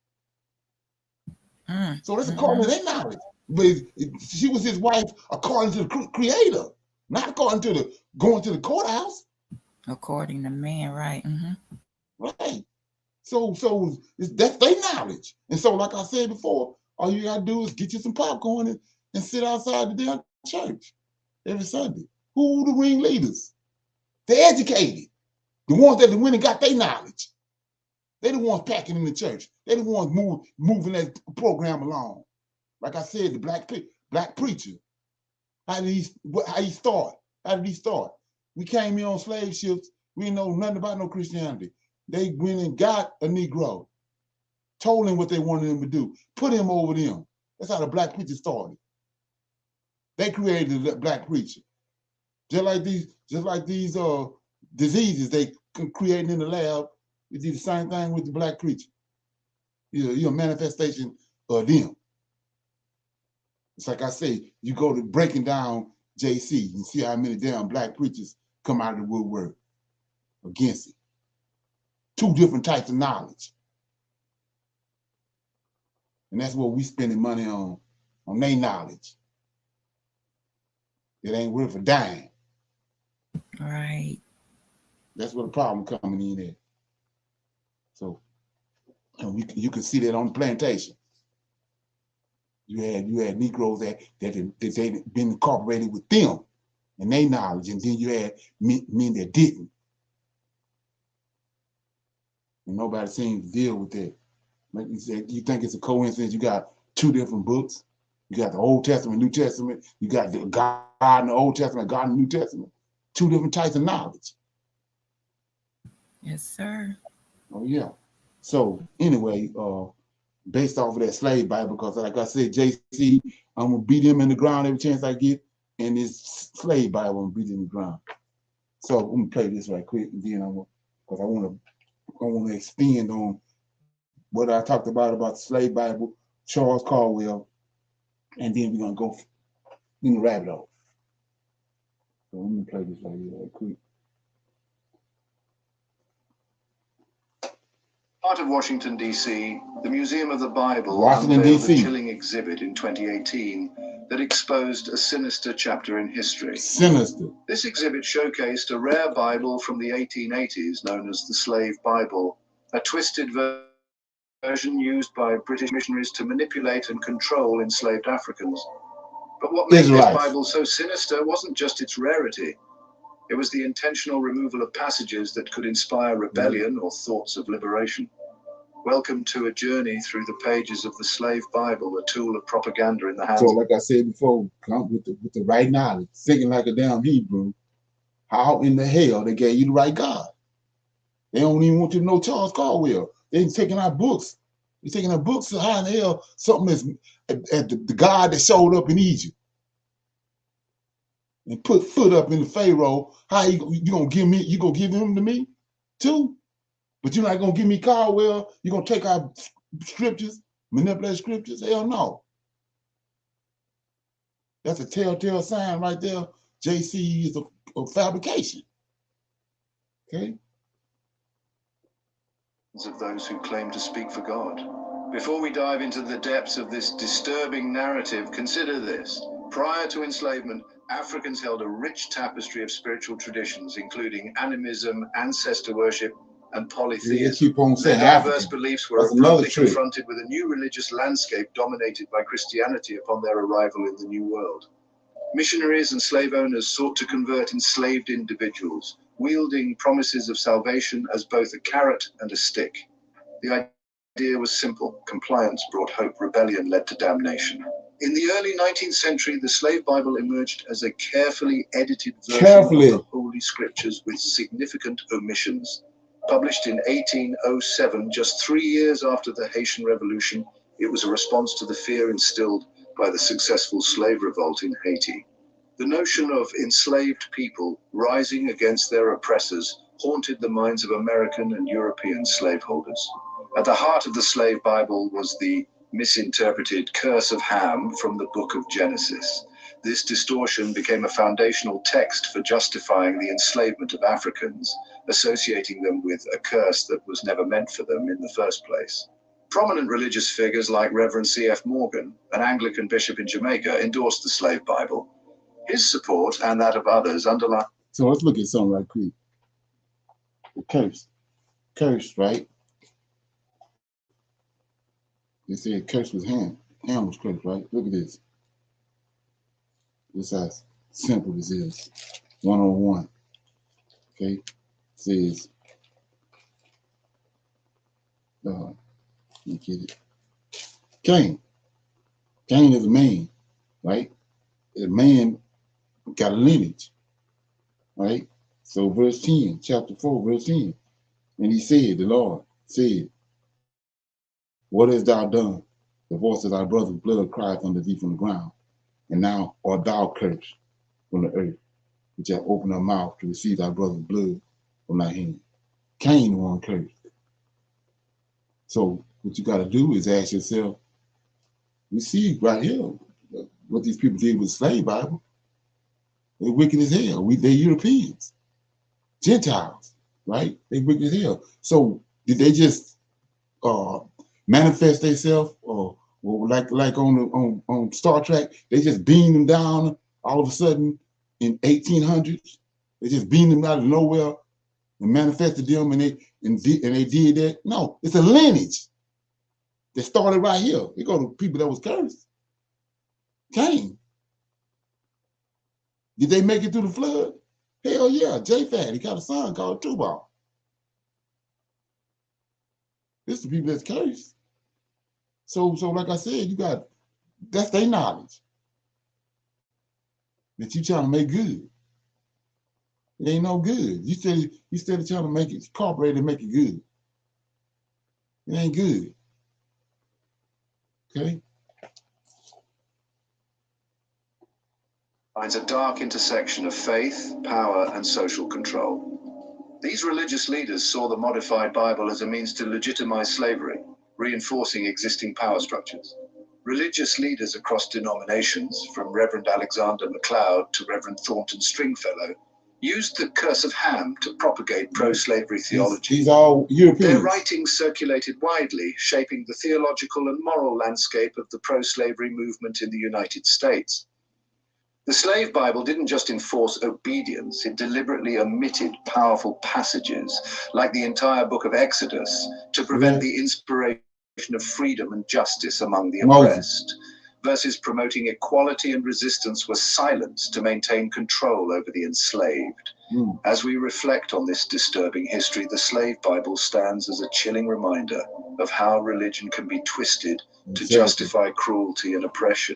A: So that's according to their knowledge. But she was his wife according to the Creator, not according to going to the courthouse.
F: According to man, right?
A: Right. So that's their knowledge. And so, like I said before, all you gotta do is get you some popcorn and sit outside the damn church every Sunday. Who the ringleaders? They're educated. The ones that went and got their knowledge. They're the ones packing in the church. They're the ones moving that program along. Like I said, the black preacher. How did he start? How did he start? We came here on slave ships. We didn't know nothing about no Christianity. They went and got a Negro, told him what they wanted him to do, put him over them. That's how the black preacher started. They created the black preacher. Just like these diseases they creating in the lab, we do the same thing with the black preacher. You're a manifestation of them. It's like I say, you go to breaking down JC and see how many damn black preachers come out of the woodwork against it. Two different types of knowledge. And that's what we spending money on their knowledge. It ain't worth a dime.
F: Right.
A: That's where the problem coming in at. So you can see that on the plantation. You had Negroes that they been incorporated with them and their knowledge, and then you had men that didn't. And nobody seems to deal with that. Like you said, you think it's a coincidence? You got two different books. You got the Old Testament, New Testament. You got the God in the Old Testament, God in the New Testament. Two different types of knowledge.
F: Yes, sir.
A: Oh yeah. So anyway, based off of that slave Bible, because like I said, JC, I'm gonna beat him in the ground every chance I get, and this slave Bible, I'm gonna beat him in the ground. So I'm gonna play this right quick, and then because I want to expand on what I talked about the slave Bible, Charles Caldwell, and then we're gonna go in the rabbit hole. So let me play this right here right quick.
G: Part of Washington, D.C., the Museum of the Bible
A: Washington,
G: unveiled
A: D.C.
G: a chilling exhibit in 2018 that exposed a sinister chapter in history.
A: Sinister.
G: This exhibit showcased a rare Bible from the 1880s known as the Slave Bible, a twisted version used by British missionaries to manipulate and control enslaved Africans. But what made this Bible so sinister wasn't just its rarity. It was the intentional removal of passages that could inspire rebellion or thoughts of liberation. Welcome to a journey through the pages of the Slave Bible, a tool of propaganda in the hands.
A: So, like I said before, come with the right knowledge, thinking like a damn Hebrew. How in the hell they gave you the right God? They don't even want you to know Charles Caldwell. They're taking our books. They're taking our books. So how in the hell something is the God that showed up in Egypt and put foot up in the Pharaoh? How you gonna give me? You gonna give him to me too? But you're not gonna give me Caldwell. You're gonna take our scriptures, manipulate scriptures? Hell no. That's a telltale sign right there. JC is a fabrication. Okay.
G: Of those who claim to speak for God. Before we dive into the depths of this disturbing narrative, consider this. Prior to enslavement, Africans held a rich tapestry of spiritual traditions, including animism, ancestor worship, and polytheism.
A: Keep on saying
G: Their diverse
A: African.
G: beliefs were abruptly confronted with a new religious landscape dominated by Christianity upon their arrival in the New World. Missionaries and slave owners sought to convert enslaved individuals, wielding promises of salvation as both a carrot and a stick. The idea was simple. Compliance brought hope. Rebellion led to damnation. In the early 19th century, the Slave Bible emerged as a carefully edited version of the Holy Scriptures with significant omissions. Published in 1807, just 3 years after the Haitian Revolution, it was a response to the fear instilled by the successful slave revolt in Haiti. The notion of enslaved people rising against their oppressors haunted the minds of American and European slaveholders. At the heart of the Slave Bible was the misinterpreted Curse of Ham from the Book of Genesis. This distortion became a foundational text for justifying the enslavement of Africans, associating them with a curse that was never meant for them in the first place. Prominent religious figures like Reverend C.F. Morgan, an Anglican bishop in Jamaica, endorsed the Slave Bible. His support and that of others underline.
A: So let's look at something right quick. The curse. Curse, right? They said curse was Ham. Ham was cursed, right? Look at this. This is how simple this is. 101. Okay? It says, let me get it. Cain. Cain is a man, right? A man got a lineage, right? So verse 10, chapter 4, verse 10. And he said, the Lord said, what hast thou done? The voice of thy brother's blood crieth unto thee from the ground. And now art thou cursed from the earth, which hath opened thy mouth to receive thy brother's blood from thy hand. Cain the one cursed. So what you got to do is ask yourself, we see right here what these people did with the Slave Bible. They're wicked as hell. They're Europeans. Gentiles, right? They wicked as hell. So did they just manifest themselves, or like on Star Trek, they just beamed them down all of a sudden in 1800s? They just beamed them out of nowhere and manifested them, and they did that? No, it's a lineage that started right here. They go to people that was cursed. Cain. Did they make it through the flood? Hell yeah, Japhet, he got a son called Tubal. This is the people that's cursed. So like I said, that's their knowledge that you trying to make good. It ain't no good. You still trying to make it, incorporate and make it good. It ain't good. Okay?
G: Finds a dark intersection of faith, power, and social control. These religious leaders saw the modified Bible as a means to legitimize slavery, reinforcing existing power structures. Religious leaders across denominations, from Reverend Alexander MacLeod to Reverend Thornton Stringfellow, used the curse of Ham to propagate pro-slavery theology.
A: These all Europeans.
G: Their writings circulated widely, shaping the theological and moral landscape of the pro-slavery movement in the United States. The Slave Bible didn't just enforce obedience, it deliberately omitted powerful passages, like the entire book of Exodus, to prevent the inspiration of freedom and justice among the oppressed. Verses promoting equality and resistance were silenced to maintain control over the enslaved. As we reflect on this disturbing history, the Slave Bible stands as a chilling reminder of how religion can be twisted to justify cruelty and oppression.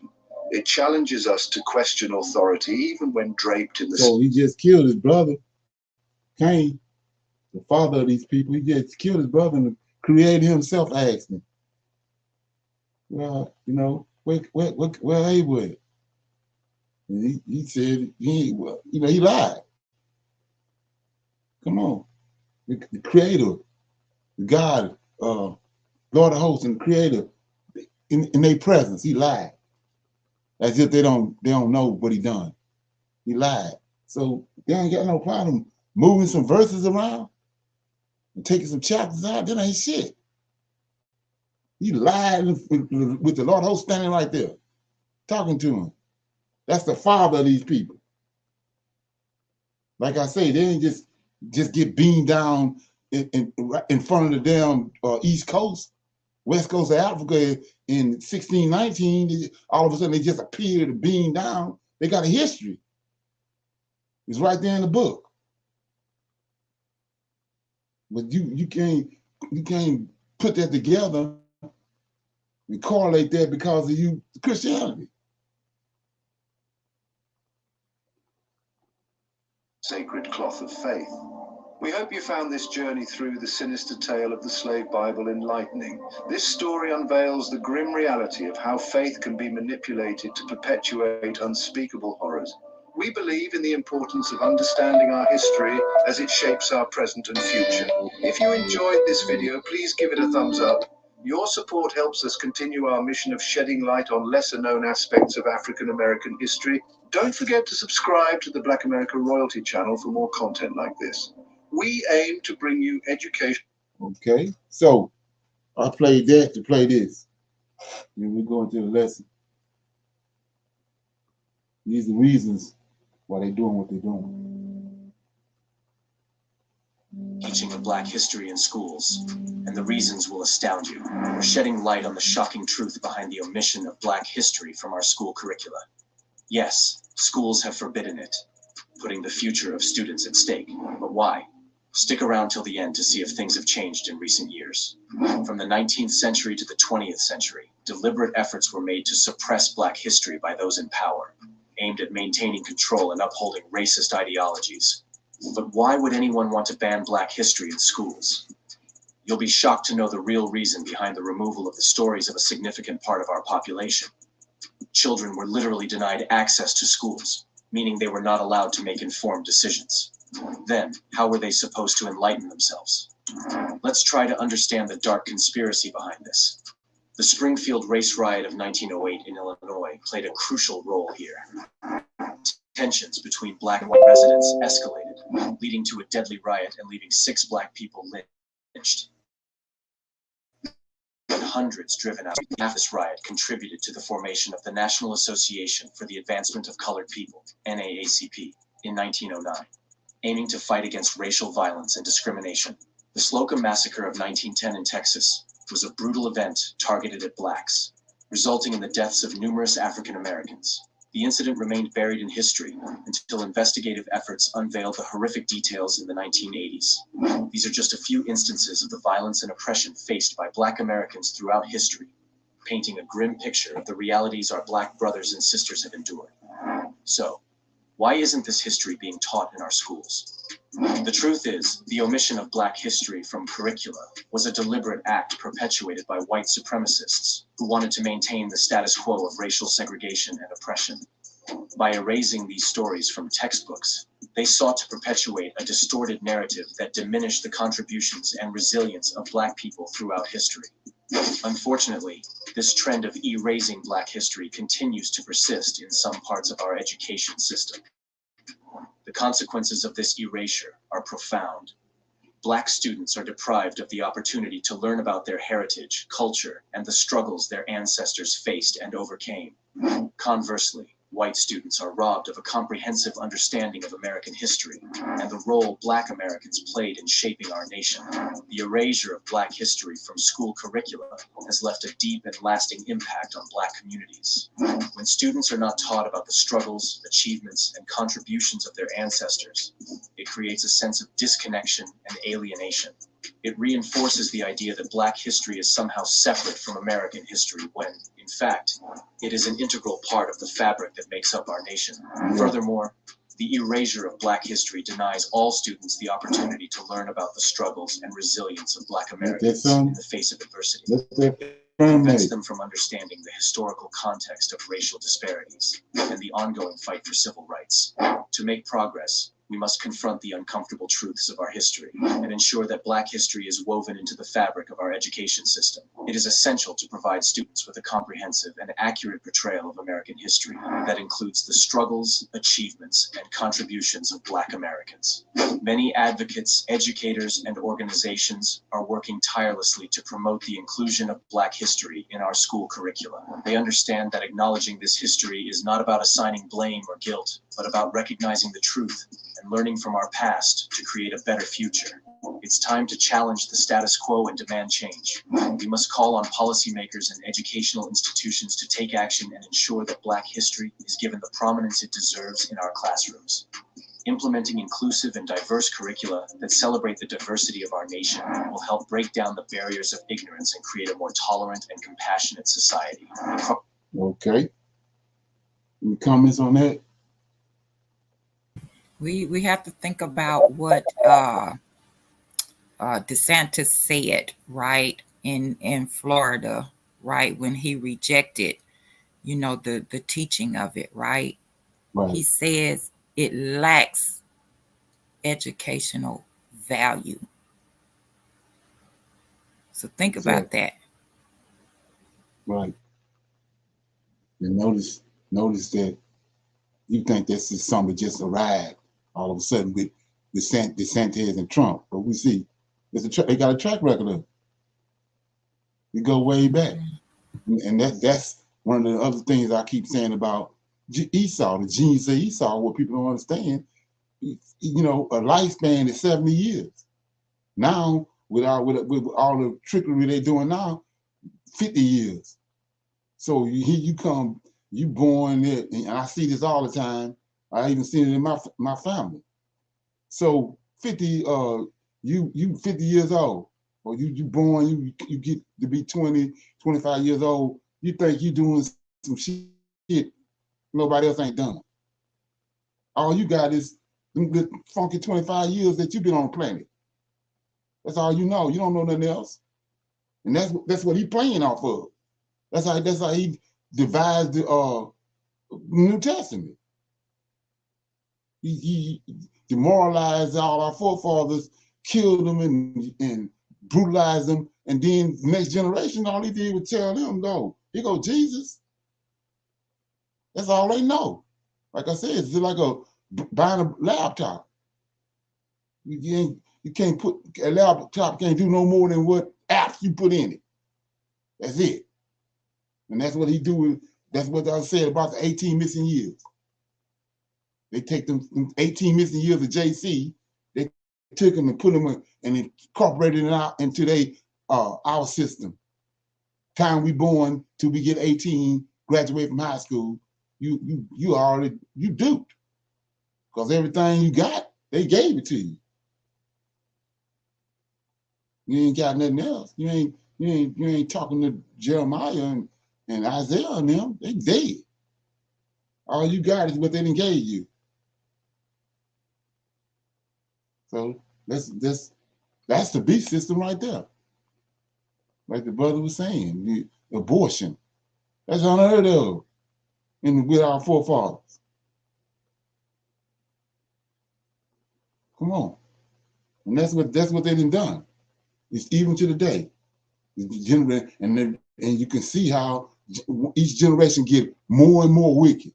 G: It challenges us to question authority even when draped in the...
A: So he just killed his brother, Cain, the father of these people. He just killed his brother and created himself, asked him. Well, you know, where they were. And he said, he lied. Come on. The creator, the God, Lord of hosts and the creator, in their presence, he lied. As if they don't know what he done. He lied. So they ain't got no problem moving some verses around and taking some chapters out. That ain't shit. He lied with the Lord of hosts standing right there, talking to him. That's the father of these people. Like I say, they didn't just get beamed down in front of the damn East Coast, West Coast of Africa in 1619. All of a sudden, they just appeared to beam down. They got a history. It's right there in the book. But you can't put that together and correlate that because of Christianity.
G: Sacred cloth of faith. We hope you found this journey through the sinister tale of the Slave Bible enlightening. This story unveils the grim reality of how faith can be manipulated to perpetuate unspeakable horrors. We believe in the importance of understanding our history as it shapes our present and future. If you enjoyed this video, please give it a thumbs up. Your support helps us continue our mission of shedding light on lesser-known aspects of African American history. Don't forget to subscribe to the Black America Royalty channel for more content like this. We aim to bring you education.
A: Okay, so I played that to play this. And we're going to the lesson. These are the reasons why they're doing what they're doing.
H: Teaching of Black history in schools, and the reasons will astound you. We're shedding light on the shocking truth behind the omission of Black history from our school curricula. Yes, schools have forbidden it, putting the future of students at stake. But why? Stick around till the end to see if things have changed in recent years. From the 19th century to the 20th century, deliberate efforts were made to suppress Black history by those in power, aimed at maintaining control and upholding racist ideologies. But why would anyone want to ban Black history in schools? You'll be shocked to know the real reason behind the removal of the stories of a significant part of our population. Children were literally denied access to schools, meaning they were not allowed to make informed decisions. Then, how were they supposed to enlighten themselves? Let's try to understand the dark conspiracy behind this. The Springfield race riot of 1908 in Illinois played a crucial role here. Tensions between Black and white residents escalated, leading to a deadly riot and leaving 6 black people lynched and hundreds driven out. This riot contributed to the formation of the National Association for the Advancement of Colored People, NAACP, in 1909, aiming to fight against racial violence and discrimination. The Slocum Massacre of 1910 in Texas was a brutal event targeted at blacks, resulting in the deaths of numerous African Americans. The incident remained buried in history until investigative efforts unveiled the horrific details in the 1980s. These are just a few instances of the violence and oppression faced by Black Americans throughout history, painting a grim picture of the realities our Black brothers and sisters have endured. So, why isn't this history being taught in our schools? The truth is, the omission of Black history from curricula was a deliberate act perpetuated by white supremacists who wanted to maintain the status quo of racial segregation and oppression. By erasing these stories from textbooks, they sought to perpetuate a distorted narrative that diminished the contributions and resilience of Black people throughout history. Unfortunately, this trend of erasing Black history continues to persist in some parts of our education system. The consequences of this erasure are profound. Black students are deprived of the opportunity to learn about their heritage, culture, and the struggles their ancestors faced and overcame. Conversely, white students are robbed of a comprehensive understanding of American history and the role Black Americans played in shaping our nation. The erasure of Black history from school curricula has left a deep and lasting impact on Black communities. When students are not taught about the struggles, achievements, and contributions of their ancestors, it creates a sense of disconnection and alienation. It reinforces the idea that Black history is somehow separate from American history when, in fact, it is an integral part of the fabric that makes up our nation. Furthermore, the erasure of Black history denies all students the opportunity to learn about the struggles and resilience of Black Americans in the face of adversity. It prevents them from understanding the historical context of racial disparities and the ongoing fight for civil rights. To make progress, we must confront the uncomfortable truths of our history and ensure that Black history is woven into the fabric of our education system. It is essential to provide students with a comprehensive and accurate portrayal of American history that includes the struggles, achievements, and contributions of Black Americans. Many advocates, educators, and organizations are working tirelessly to promote the inclusion of Black history in our school curricula. They understand that acknowledging this history is not about assigning blame or guilt, but about recognizing the truth and learning from our past to create a better future. It's time to challenge the status quo and demand change. We must call on policymakers and educational institutions to take action and ensure that Black history is given the prominence it deserves in our classrooms. Implementing inclusive and diverse curricula that celebrate the diversity of our nation will help break down the barriers of ignorance and create a more tolerant and compassionate society.
A: Okay. Any comments on that?
F: We have to think about what DeSantis said, right, in Florida, right, when he rejected, the teaching of it, right?
A: Right.
F: He says it lacks educational value. So think about that.
A: Right. And notice that you think this is something that just arrived all of a sudden with DeSantis and Trump, but we see they got a track record of it. We go way back, and that's one of the other things I keep saying about Esau, the genius of Esau. What people don't understand, a lifespan is 70 years. Now, with all the trickery they're doing now, 50 years. So here you come, you born there, and I see this all the time. I even seen it in my family. So 50, you 50 years old, or you born, you get to be 20, 25 years old. You think you doing some shit nobody else ain't done. All you got is the funky 25 years that you've been on the planet. That's all you know. You don't know nothing else. And that's what he playing off of. That's how he devised the New Testament. He demoralized all our forefathers, killed them and brutalized them, and then the next generation, all he did was tell them, "Go, here go Jesus." That's all they know. Like I said, it's like buying a laptop. You can't put a laptop can't do no more than what apps you put in it. That's it. And that's what he do. That's what I said about the 18 missing years. They take them 18 missing years of JC. They took them and put them and incorporated it out into our system. Time we born till we get 18, graduate from high school, you duped. Because everything you got, they gave it to you. You ain't got nothing else. You ain't talking to Jeremiah and Isaiah and them. They dead. All you got is what they done gave you. So that's the beast system right there. Like the brother was saying, the abortion. That's unheard of with our forefathers. Come on. And that's what they done. It's even to the day. And you can see how each generation get more and more wicked,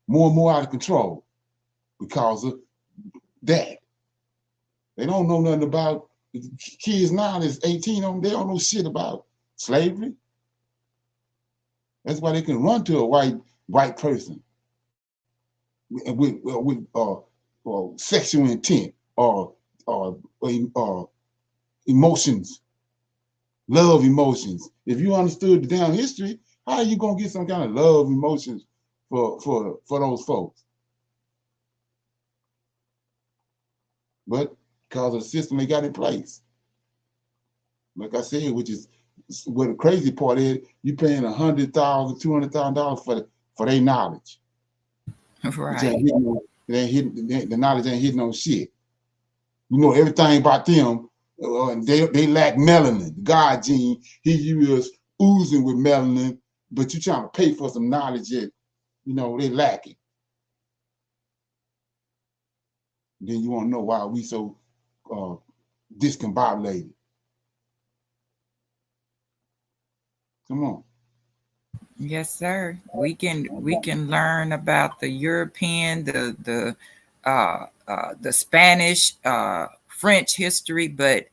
A: more and more out of control because of that. They don't know nothing about kids now that's 18 on. They don't know shit about slavery. That's why they can run to a white person with sexual intent or emotions, love emotions. If you understood the damn history, how are you gonna get some kind of love emotions for those folks? But because of the system they got in place, like I said, which is what the crazy part is, you paying $100,000, $200,000 for their knowledge.
F: Right.
A: The knowledge ain't hitting on shit. You know everything about them. They lack melanin. The God gene, he was oozing with melanin, but you trying to pay for some knowledge that, they lack it. Then you want to know why we so discombobulated. Come on.
F: Yes, sir. We can learn about the European, the Spanish, French history, but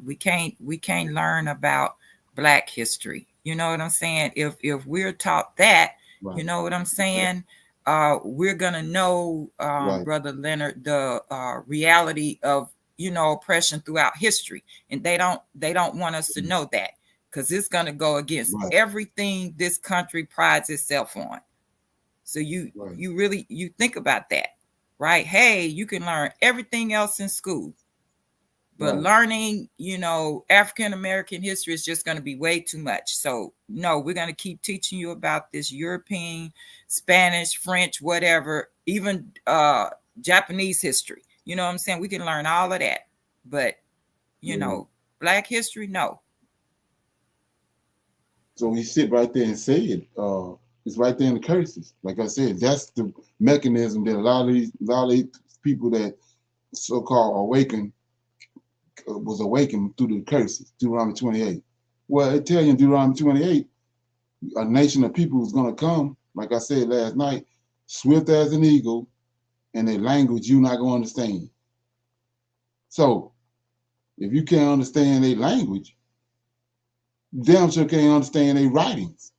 F: we can't learn about Black history. You know what I'm saying? If we're taught that, right. You know what I'm saying? We're gonna know, right. Brother Leonard, the reality of oppression throughout history, and they don't want us to know that. Because it's going to go against right. everything this country prides itself on. So you think about that, right? Hey, you can learn everything else in school, but right. learning, African American history is just going to be way too much. So no, we're going to keep teaching you about this European, Spanish, French, whatever, even Japanese history. You know what I'm saying? We can learn all of that, but Black history, no.
A: So he sit right there and say it. It's right there in the curses. Like I said, that's the mechanism that a lot of these people that so-called was awakened through the curses. Deuteronomy 28. Well, it tells you in Deuteronomy 28, a nation of people is going to come. Like I said last night, swift as an eagle, and their language you're not going to understand. So, if you can't understand their language, damn sure can't understand their writings.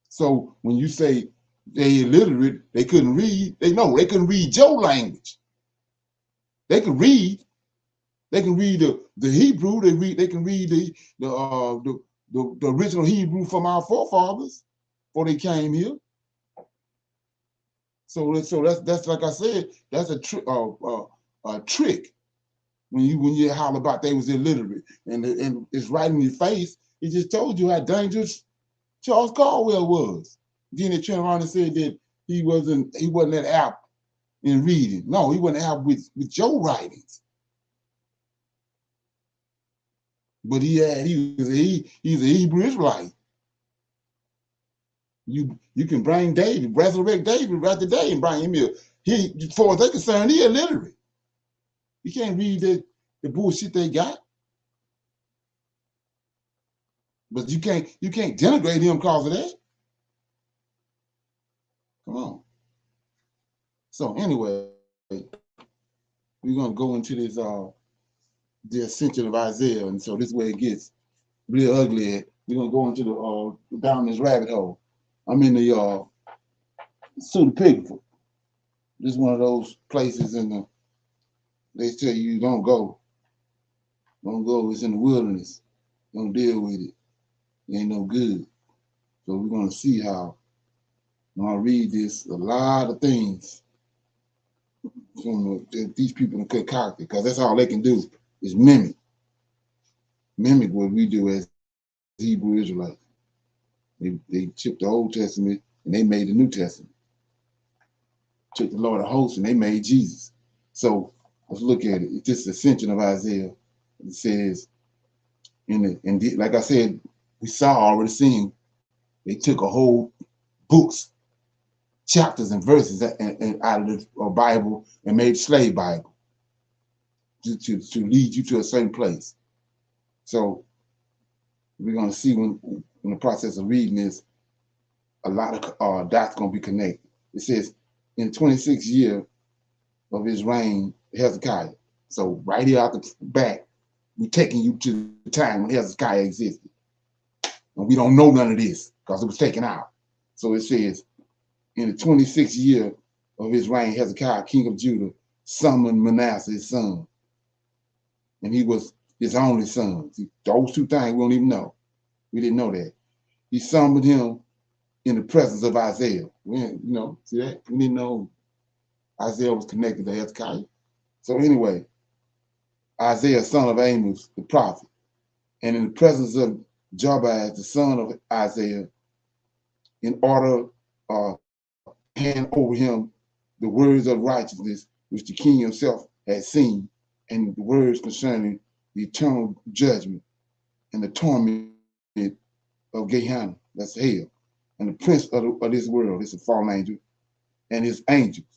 A: So when you say they illiterate, they couldn't read, they couldn't read your language. They can read the Hebrew, they can read the original Hebrew from our forefathers before they came here. So that's like I said, that's a trick. When you holler about they was illiterate and it's right in your face, it just told you how dangerous Charles Caldwell was. Then they turned around and said that he wasn't that apt in reading. No, he wasn't apt with your writings. But he's a Hebrew Israelite. You can bring David, resurrect David right today and bring him here. As far as they're concerned, he illiterate. You can't read the bullshit they got. But you can't denigrate him because of that. Come on. So anyway, we're gonna go into this the Ascension of Isaiah, and so this way it gets real ugly. We're gonna go into the down this rabbit hole. I'm in the pseudepigraphy. This is one of those places they tell you don't go. Don't go. It's in the wilderness. Don't deal with it. It ain't no good. So we're gonna see how when I read this, a lot of things from these people can concoct it, because that's all they can do is mimic what we do as Hebrew Israelites. They took the Old Testament and they made the New Testament. Took the Lord of hosts and they made Jesus. So let's look at it. It's this Ascension of Isaiah. It says, like I said, we already seen, they took a whole books, chapters and verses and out of the Bible and made slave Bible to lead you to a certain place. So we're going to see when in the process of reading this, a lot of dots going to be connected. It says, in the 26th year of his reign, Hezekiah. So right here out the back, we're taking you to the time when Hezekiah existed. And we don't know none of this because it was taken out. So it says, in the 26th year of his reign, Hezekiah, king of Judah, summoned Manasseh, his son. And he was his only son. See, those two things we don't even know. We didn't know that. He summoned him in the presence of Isaiah. See that? We didn't know Isaiah was connected to Hezekiah. So anyway, Isaiah, son of Amos, the prophet, and in the presence of Jabaz, the son of Isaiah, in order to hand over him the words of righteousness which the king himself had seen, and the words concerning the eternal judgment and the torment of Gehenna, that's hell, and the prince of this world, this is a fallen angel, and his angels,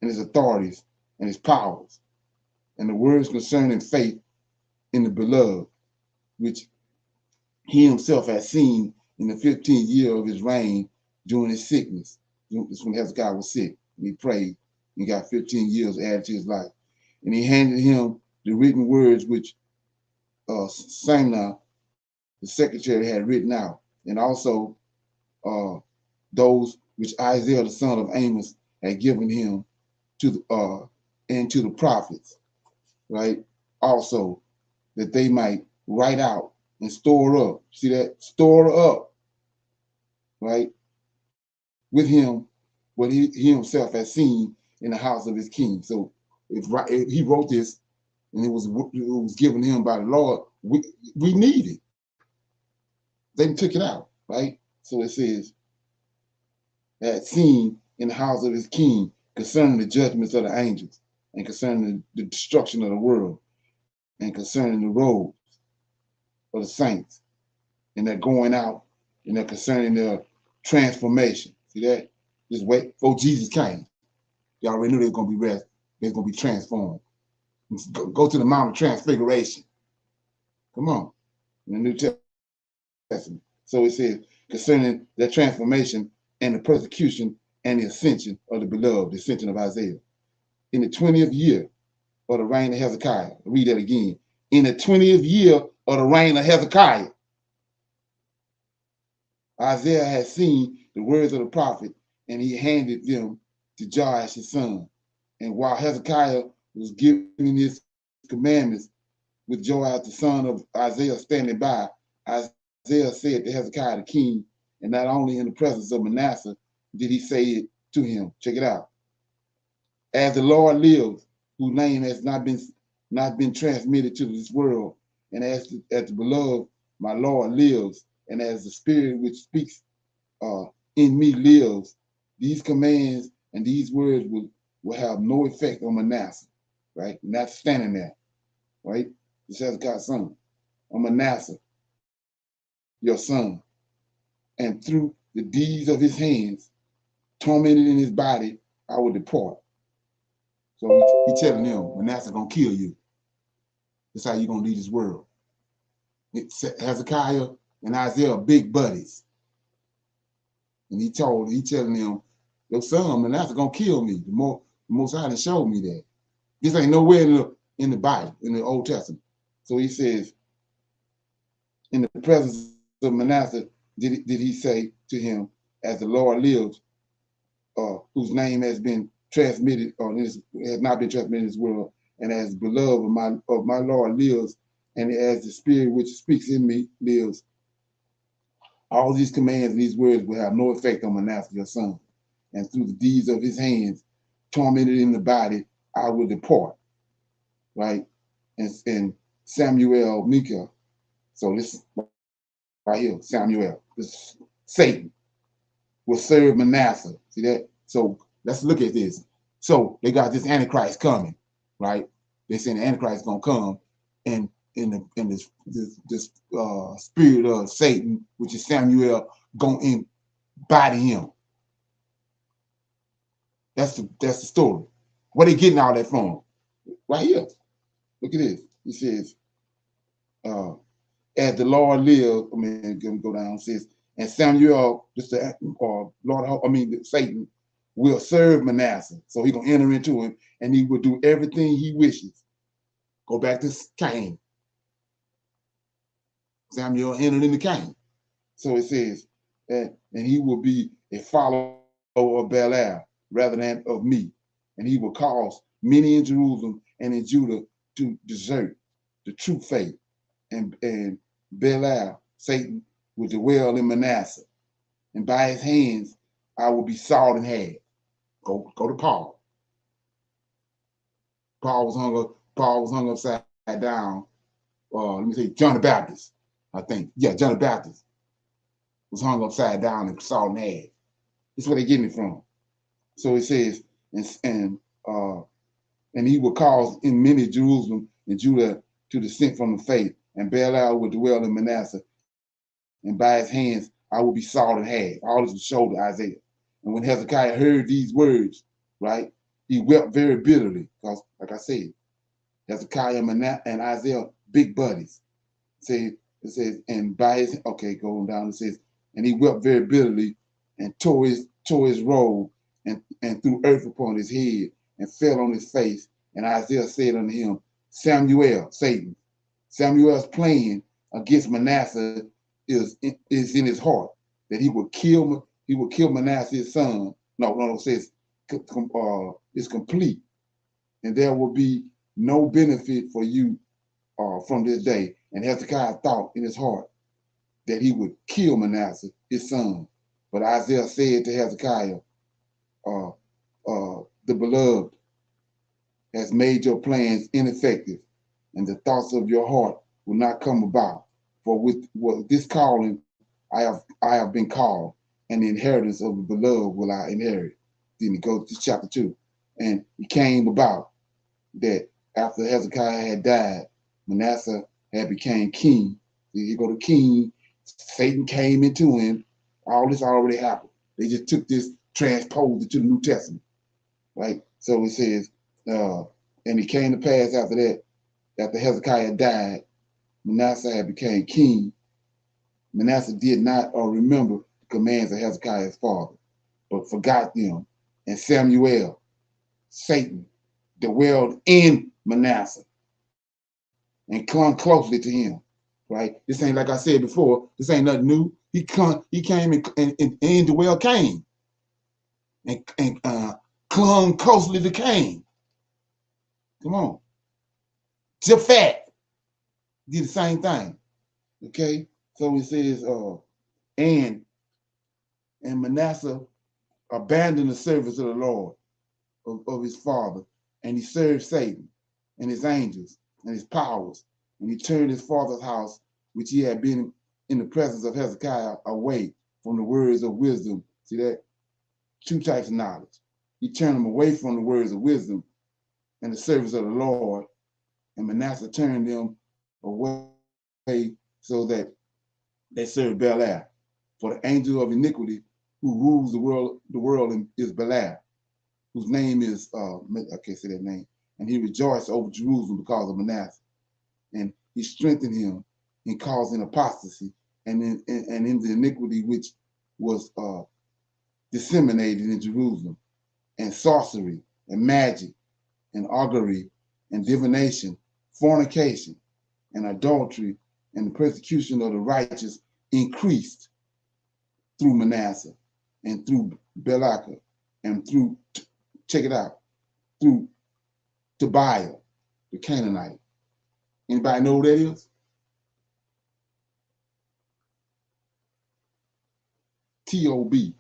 A: and his authorities, and his powers, and the words concerning faith in the beloved, which he himself had seen in the 15th year of his reign during his sickness. This when Hezekiah was sick, and he prayed, and got 15 years added to his life. And he handed him the written words which Samna, the secretary, had written out, and also those which Isaiah, the son of Amos, had given him and to the prophets, right? Also, that they might write out and store up. See that? Store up, right? With him, what he himself has seen in the house of his king. So if he wrote this, and it was given him by the Lord, we need it. They took it out, right? So it says, had seen in the house of his king concerning the judgments of the angels, and concerning the destruction of the world, and concerning the robes of the saints, and they're going out, and they're concerning their transformation. See that? Just wait before Jesus came. You already knew they were going to be rest. They're going to be transformed. Go to the Mount of Transfiguration. Come on, in the New Testament. So it says, concerning their transformation and the persecution and the ascension of the beloved, the ascension of Isaiah. In the 20th year of the reign of Hezekiah. Read that again. In the 20th year of the reign of Hezekiah, Isaiah had seen the words of the prophet, and he handed them to Joash his son. And while Hezekiah was giving his commandments with Joash the son of Isaiah standing by, Isaiah said to Hezekiah the king, and not only in the presence of Manasseh did he say it to him. Check it out. As the Lord lives, whose name has not been transmitted to this world, and as the beloved my Lord lives, and as the spirit which speaks in me lives, these commands and these words will have no effect on Manasseh, right? Not standing there, right? This has God's son, on Manasseh, your son, and through the deeds of his hands, tormented in his body, I will depart. So he's telling them, Manasseh gonna kill you. That's how you're gonna lead this world. Hezekiah and Isaiah are big buddies. And he telling them, your son Manasseh gonna kill me. The Most High showed me that. This ain't nowhere in the Bible, in the Old Testament. So he says, in the presence of Manasseh, did he say to him, as the Lord lives, whose name has been transmitted, or has not been transmitted in this world, and as beloved of my Lord lives, and as the Spirit which speaks in me lives, all these commands and these words will have no effect on Manasseh, your son. And through the deeds of his hands, tormented in the body, I will depart. Right? And Samuel, Micah. So this right here, Samuel, this Satan will serve Manasseh. See that? So let's look at this. So they got this Antichrist coming, right? They saying the Antichrist is gonna come, and in this spirit of Satan, which is Samuel, gonna embody him. That's the story. Where they getting all that from? Right here. Look at this. He says, as the Lord lives, I mean, gonna go down. It says, and Samuel, Satan will serve Manasseh. So he's gonna enter into him, and he will do everything he wishes. Go back to Cain. Samuel entered into Cain. So it says, and he will be a follower of Belial rather than of me. And he will cause many in Jerusalem and in Judah to desert the true faith. And Belial, Satan, will dwell in Manasseh. And by his hands, I will be sawed in half. Go to Paul. Paul was hung upside down. Let me say John the Baptist, I think. Yeah, John the Baptist was hung upside down and sawed in half. That's where they're getting it from. So it says, and he will cause in many Jerusalem and Judah to descend from the faith, and Belial will dwell in Manasseh, and by his hands I will be sawed in half. All this was showed to Isaiah. And when Hezekiah heard these words, right, he wept very bitterly, because, like I said, Hezekiah and Isaiah, big buddies. It says, and by his, going down, it says, and he wept very bitterly and tore his robe and threw earth upon his head and fell on his face. And Isaiah said unto him, Samuel, Satan, Samuel's plan against Manasseh is in his heart, that he will kill Manasseh his son. No, it says it's complete, and there will be no benefit for you from this day. And Hezekiah thought in his heart that he would kill Manasseh his son. But Isaiah said to Hezekiah, the beloved has made your plans ineffective, and the thoughts of your heart will not come about. For with this calling I have been called, and the inheritance of the beloved will I inherit. Then he goes to chapter 2. And it came about that after Hezekiah had died, Manasseh had became king. Then you go to king, Satan came into him. All this already happened. They just took this, transposed it to the New Testament, right? So it says, and it came to pass after that, after Hezekiah died, Manasseh had became king. Manasseh did not remember the commands of Hezekiah his father, but forgot them. And Samuel, Satan, dwelled in Manasseh and clung closely to him. Right? This ain't, like I said before, this ain't nothing new. He came and dwelled Cain and clung closely to Cain. Come on. Japhet did the same thing. Okay? So it says, and Manasseh abandoned the service of the Lord of his father, and he served Satan and his angels and his powers, and he turned his father's house, which he had been in the presence of Hezekiah, away from the words of wisdom. See that? Two types of knowledge. He turned them away from the words of wisdom and the service of the Lord, and Manasseh turned them away so that they served Belial. For the angel of iniquity who rules the world is Belial, whose name is, I can't say that name, and he rejoiced over Jerusalem because of Manasseh. And he strengthened him in causing apostasy and in the iniquity which was disseminated in Jerusalem, and sorcery and magic and augury and divination, fornication, and adultery, and the persecution of the righteous increased through Manasseh and through Belaka and through, check it out, through Tobiah, the Canaanite. Anybody know who that is? Tobiah.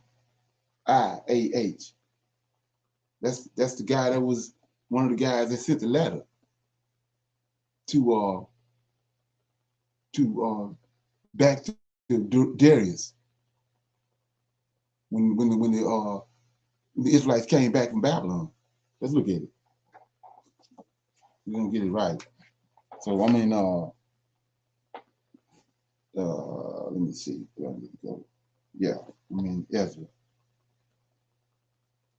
A: That's the guy that was one of the guys that sent the letter to back to Darius when the Israelites came back from Babylon. Let's look at it. We're gonna get it right. So I'm in let me see where I need to go. Yeah, I'm in Ezra.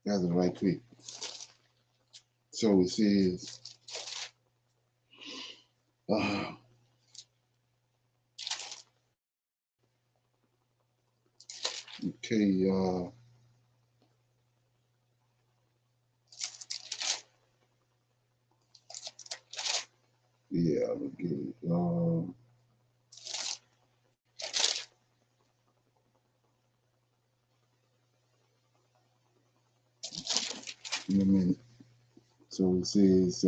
A: Ezra right quick. So it says okay, yeah, let's get it. In a minute. So it says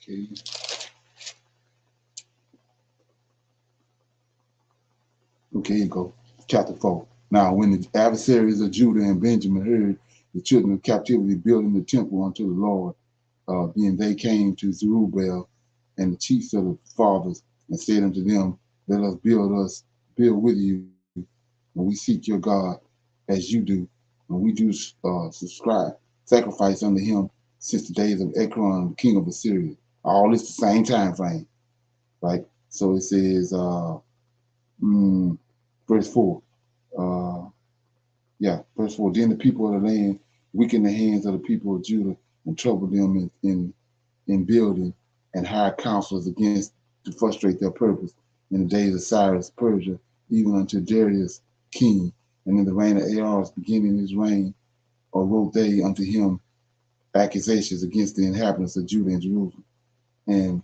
A: okay. Okay, you go. Chapter 4. Now, when the adversaries of Judah and Benjamin heard the children of captivity building the temple unto the Lord, then they came to Zerubbabel and the chiefs of the fathers and said unto them, let us build with you, when we seek your God as you do, and we do sacrifice unto him since the days of Ekron, the king of Assyria. All this the same time frame, right? So it says, verse 4. Verse 4. Then the people of the land weakened the hands of the people of Judah and troubled them in building and hired counselors against to frustrate their purpose in the days of Cyrus, Persia, even unto Darius, king. And in the reign of Ahaz, beginning his reign, or wrote they unto him accusations against the inhabitants of Judah and Jerusalem. And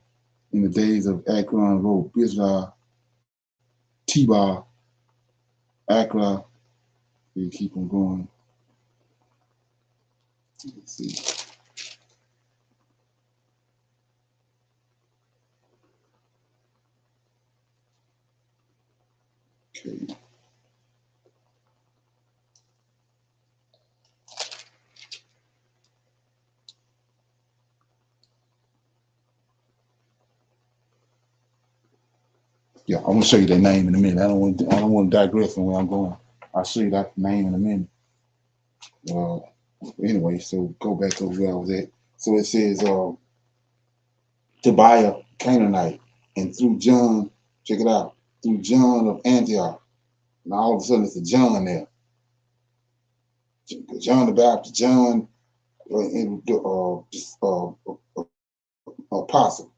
A: in the days of Akron, wrote Bizrah, Tebah, Akra. You keep on going. Let's see. Okay. Yeah, I'm gonna show you that name in a minute. I don't want to digress from where I'm going. I'll show you that name in a minute. Anyway, so go back to where I was at. So it says Tobiah Canaanite, and through John, check it out, through John of Antioch. Now all of a sudden it's a John there. John the Baptist, John apostle,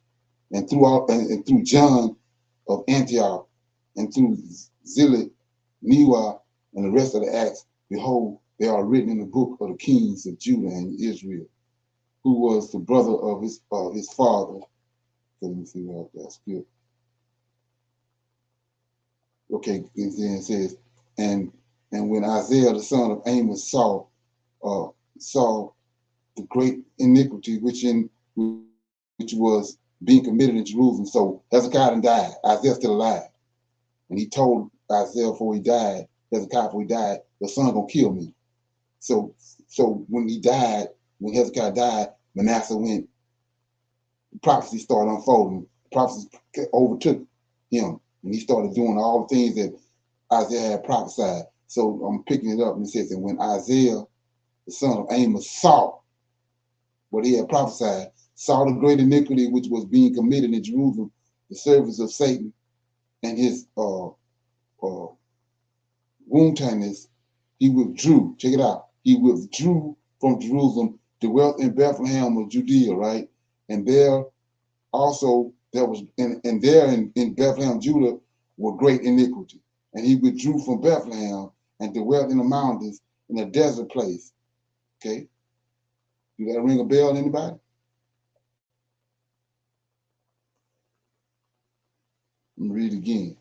A: and through John of Antioch, and through Zealot, Newa, and the rest of the Acts, behold, they are written in the book of the kings of Judah and Israel, who was the brother of his father. Let me see where that's good. Okay, and then it says, and when Isaiah the son of Amos saw the great iniquity which was being committed in Jerusalem. So Hezekiah died. Isaiah's still alive, and he told Isaiah before he died, Hezekiah before he died, the son gonna kill me. So when he died, when Hezekiah died, Manasseh went. Prophecy started unfolding. Prophecy overtook him, and he started doing all the things that Isaiah had prophesied. So I'm picking it up, and it says, and when Isaiah, the son of Amos, saw what he had prophesied, saw the great iniquity which was being committed in Jerusalem, the service of Satan, and his wantonness, he withdrew. Check it out. He withdrew from Jerusalem, dwelt in Bethlehem of Judea, right? And there also there was, and there in Bethlehem, Judah, were great iniquity. And he withdrew from Bethlehem and dwelt in the mountains in a desert place. Okay? You got to ring a bell, anybody? Let me read again.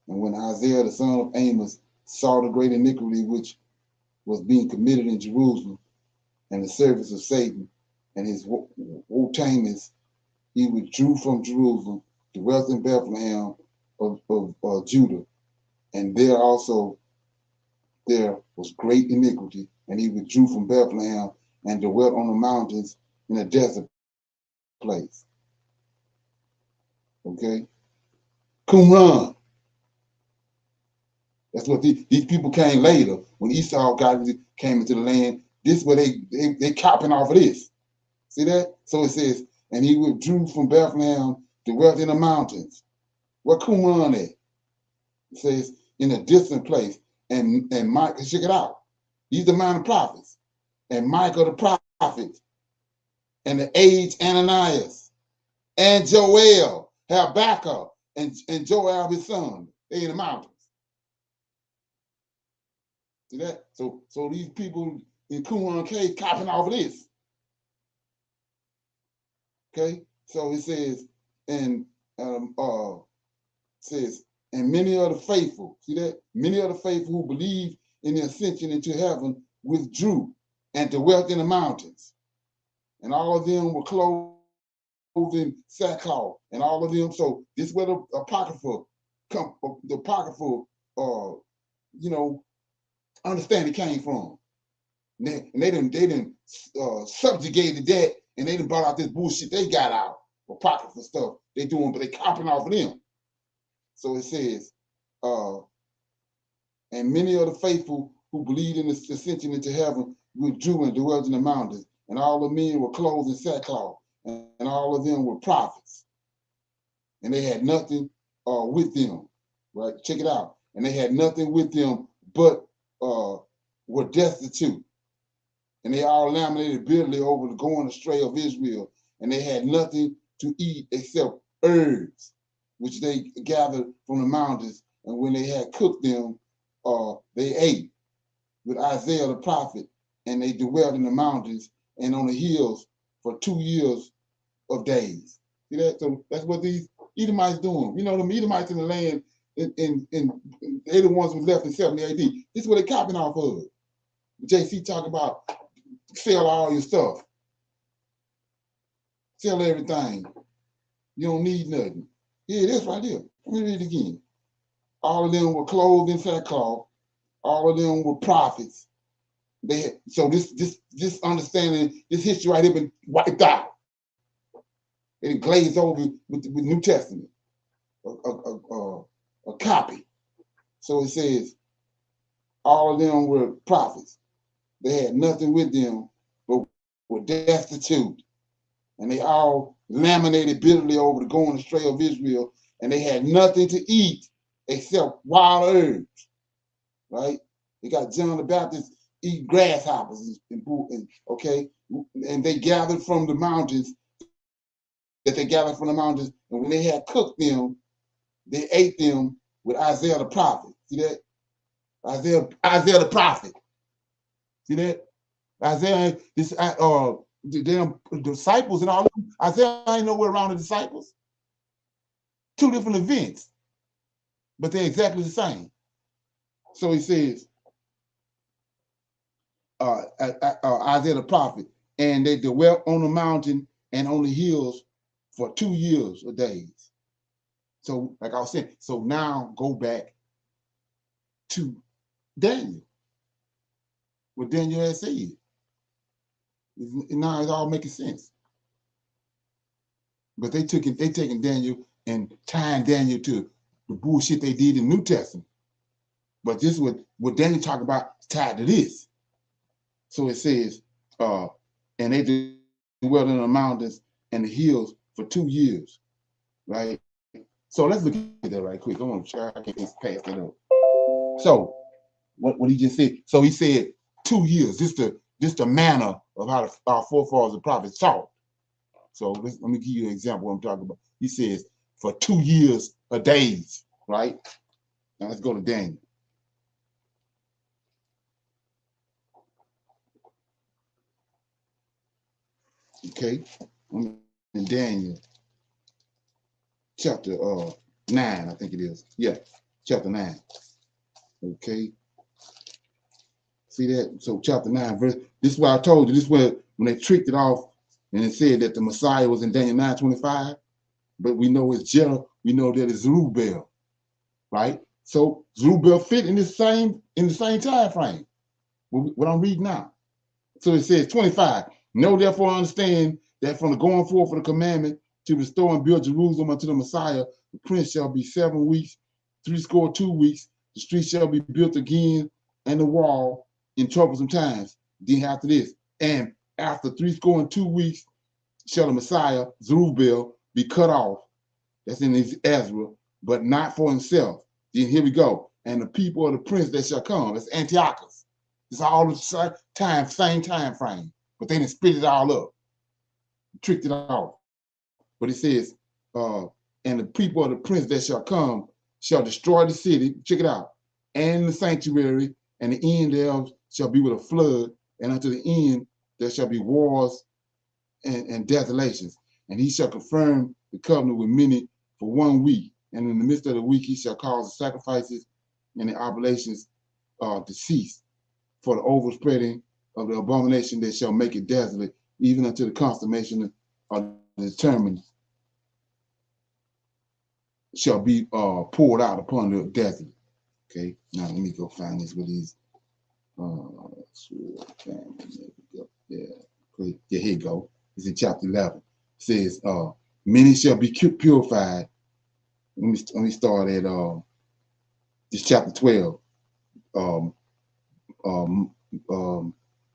A: And when Isaiah the son of Amos saw the great iniquity which was being committed in Jerusalem, and the service of Satan and his wotamus, he withdrew from Jerusalem, dwelt in Bethlehem of Judah, and there also there was great iniquity, and he withdrew from Bethlehem and dwelt on the mountains in a desert place. Okay? Qumran. That's what these people came later. When Esau came into the land, this is where they copping off of this. See that? So it says, and he withdrew from Bethlehem, dwelt in the mountains. Where Qumran at? It says, in a distant place. And Micah, check it out. These are minor prophets. And Micah the prophet, and the aged Ananias, and Joel, Habakkuk, and Joel his son. They in the mountains. See that? So these people in Qumran Cave copping off of this. Okay? So it says, and and many of the faithful, see that? Many of the faithful who believed in the ascension into heaven withdrew and dwelt in the mountains. And all of them were clothed in sackcloth, and all of them. So this is where the apocryphal understanding came from. And they didn't subjugated that, and they done brought out this bullshit they got out, apocryphal stuff they doing, but they copying off of them. So it says, and many of the faithful who believed in the ascension into heaven withdrew and dwelt in the mountains, and all the men were clothed in sackcloth, and all of them were prophets, and they had nothing with them. Right? Check it out. And they had nothing with them, but were destitute. And they all lamented bitterly over the going astray of Israel, and they had nothing to eat except herbs, which they gathered from the mountains, and when they had cooked them, they ate with Isaiah the prophet, and they dwelt in the mountains and on the hills for 2 years of days. See that? So that's what these Edomites doing. You know, the Edomites in the land, they're the ones who left in 70 AD. This is what they're copying off of. JC talking about sell all your stuff. Sell everything. You don't need nothing. Here it is right here. Let me read it again. All of them were clothed in sackcloth. All of them were prophets. So this understanding, this history right here been wiped out. It glazed over with New Testament, a copy. So it says, all of them were prophets. They had nothing with them, but were destitute. And they all laminated bitterly over the going astray of Israel, and they had nothing to eat except wild herbs, right? They got John the Baptist eat grasshoppers, okay? And they gathered from the mountains, and when they had cooked them, they ate them with Isaiah the prophet. See that? Isaiah the prophet. See that? Isaiah, the disciples and all of them, Isaiah ain't nowhere around the disciples. 2 different events, but they're exactly the same. So he says, Isaiah the prophet, and they dwelt on the mountain and on the hills for 2 years of days. So, like I was saying, so now go back to Daniel, what Daniel had said. Now it's all making sense. But they taking Daniel and tying Daniel to the bullshit they did in the New Testament. But this is what Daniel talk about tied to this. So it says, and they dwelt in the mountains and the hills for 2 years, right? So let's look at that right quick. I want to try, I can't just pass that up. So what he just said, so he said 2 years, this the manner of how our forefathers and prophets taught. So let me give you an example of what I'm talking about. He says for 2 years a days, right? Now let's go to Daniel. Okay, I'm in Daniel chapter 9, I think it is. Yeah, chapter 9. Okay, see that? So chapter 9, verse. This is what I told you. This is where when they tricked it off and it said that the Messiah was in Daniel 9:25, but we know it's we know that it's Zerubbabel, right? So Zerubbabel fit in the same time frame. What I'm reading now. So it says 25. Know therefore understand that from the going forth of the commandment to restore and build Jerusalem unto the Messiah, the prince shall be 7 weeks, 62 weeks. The street shall be built again, and the wall in troublesome times. Then after this, and after 62 weeks shall the Messiah, Zerubbabel, be cut off. That's in Ezra, but not for himself. Then here we go. And the people of the prince that shall come, that's Antiochus. It's all the same time frame, but they didn't split it all up, tricked it off. But it says, and the people of the prince that shall come shall destroy the city, check it out, and the sanctuary, and the end thereof shall be with a flood, and unto the end there shall be wars and desolations. And he shall confirm the covenant with many for 1 week. And in the midst of the week he shall cause the sacrifices and the oblations to cease, for the overspreading of the abomination that shall make it desolate, even until the consummation of the determined shall be poured out upon the desert. Okay, now let me go find this with these. Yeah, here you go. It's in chapter 11. It says, many shall be purified. Let me start at this chapter 12.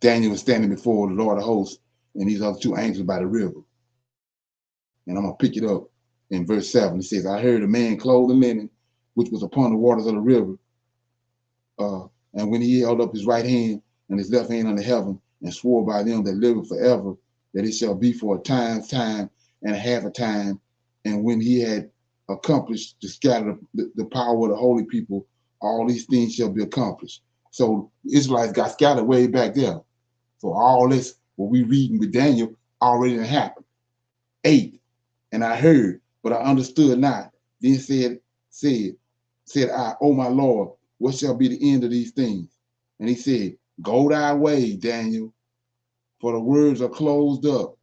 A: Daniel was standing before the Lord of hosts and these other 2 angels by the river. And I'm going to pick it up in verse 7. It says, I heard a man clothed in linen, which was upon the waters of the river. And when he held up his right hand and his left hand unto heaven, and swore by them that live forever, that it shall be for a time and a half a time. And when he had accomplished to scatter the power of the holy people, all these things shall be accomplished. So Israelites got scattered way back there. So all this, what we reading with Daniel, already happened. 8, and I heard, but I understood not. Then said I, O my Lord, what shall be the end of these things? And he said, go thy way, Daniel, for the words are closed up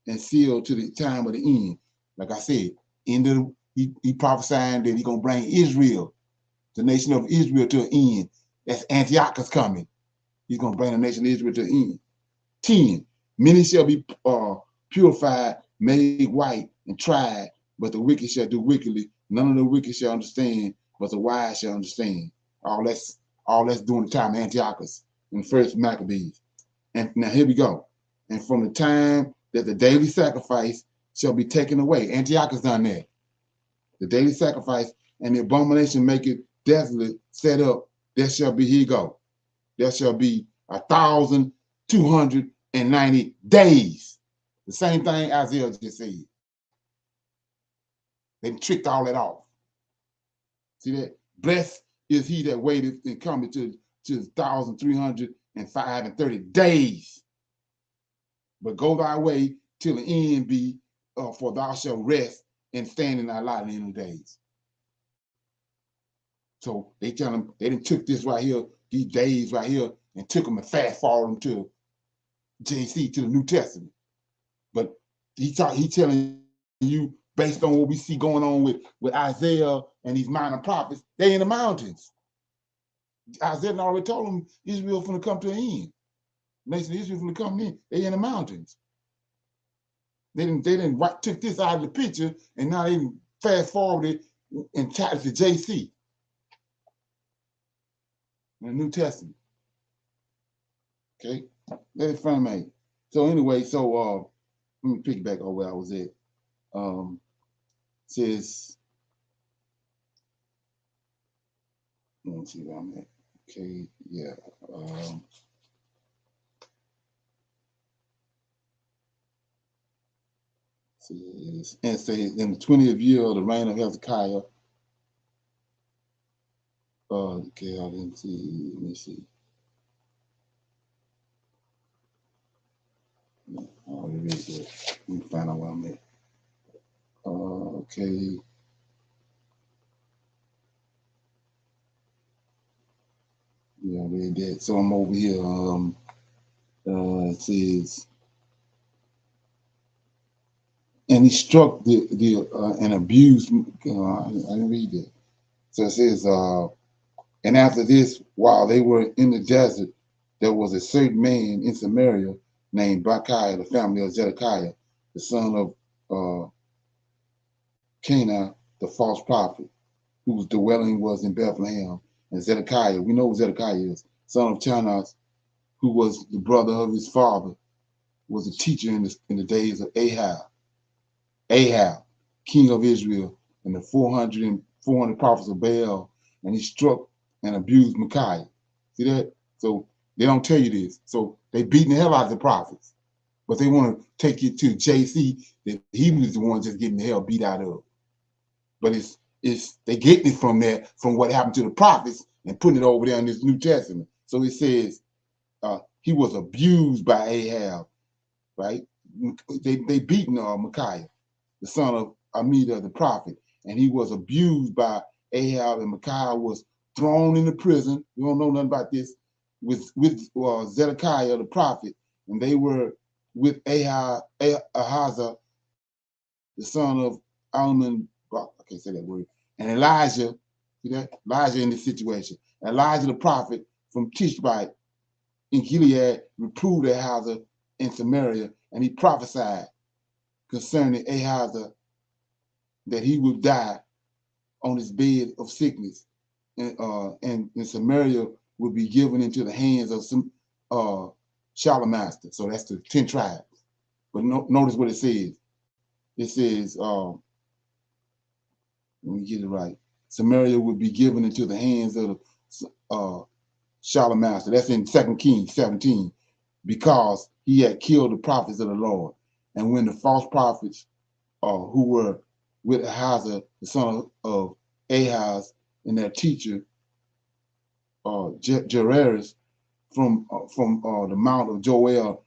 A: and sealed to the time of the end. Like I said, he prophesying that he's going to bring Israel, the nation of Israel, to an end. That's Antiochus coming. He's going to bring the nation of Israel to an end. 10, many shall be purified, made white, and tried, but the wicked shall do wickedly. None of the wicked shall understand, but the wise shall understand. All that's during the time of Antiochus in First Maccabees. And now here we go. And from the time that the daily sacrifice shall be taken away, Antiochus done that. The daily sacrifice and the abomination make it desolate set up, there shall be, here you go, there shall be 1,290 days. The same thing Isaiah just said. They tricked all that off. See that? Blessed is he that waiteth and cometh to 1,330 days. But go thy way till the end be, for thou shalt rest and stand in thy light in the end of the days. So they tell them, they didn't took this right here, these days right here, and took them and fast forward them to JC, to the New Testament. But he telling you, based on what we see going on with Isaiah and these minor prophets, they in the mountains. Isaiah already told them Israel finna come to an end. Nation of Israel finna come in. They in the mountains. They didn't took this out of the picture, and now they fast forwarded and tied it to JC in the New Testament. Okay, that's fun, mate. So anyway, so let me pick back over where I was at. Says, let me see where I'm at. Okay, yeah. Says, and say in the 20th year of the reign of Hezekiah. Okay, I didn't see. Let me see. Yeah, read that. Let me find out where I'm at. Okay. Yeah, I read that. So I'm over here. It says, and he struck and abused. I didn't read that. So it says, and after this, while they were in the desert, there was a certain man in Samaria named Bechiah, the family of Zedekiah, the son of Cana, the false prophet, whose dwelling was in Bethlehem. And Zedekiah, we know who Zedekiah is, son of Chanas, who was the brother of his father, was a teacher in the days of Ahab, king of Israel, and the 400 prophets of Baal, and he struck and abused Micaiah. See that? So they don't tell you this. So they beating the hell out of the prophets, but they want to take you to JC that he was the one just getting the hell beat out of. But it's they getting it from there, from what happened to the prophets, and putting it over there in this New Testament. So it says he was abused by Ahab, right? They beaten Micaiah, the son of Amida, the prophet, and he was abused by Ahab, and Micaiah was thrown into prison. We don't know nothing about this. With Zedekiah, the prophet, and they were with Ahaziah, the son of Alman. I can't say that word. And Elijah, see that? Elijah in this situation. Elijah, the prophet from Tishbite in Gilead, reproved Ahaziah in Samaria, and he prophesied concerning Ahaziah that he would die on his bed of sickness, and Samaria would be given into the hands of some Shalmaster. So that's the 10 tribes. But notice what it says. It says, let me get it right. Samaria would be given into the hands of Shalmaster. That's in 2 Kings 17, because he had killed the prophets of the Lord. And when the false prophets who were with Ahaziah, the son of Ahaz, and their teacher, Jairus, from the mount of Joel,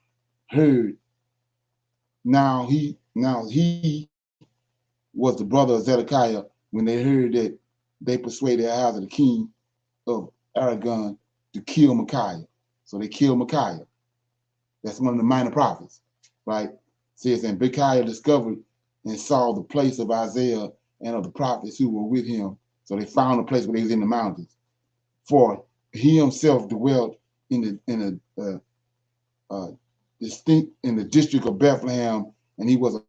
A: heard. Now he was the brother of Zedekiah. When they heard that, they persuaded Ahaziah, the king of Aragon, to kill Micaiah. So they killed Micaiah. That's one of the minor prophets, right? It says, and Bechiah discovered and saw the place of Isaiah and of the prophets who were with him. So they found a place where they was in the mountains. For he himself dwelt in the district of Bethlehem, and he was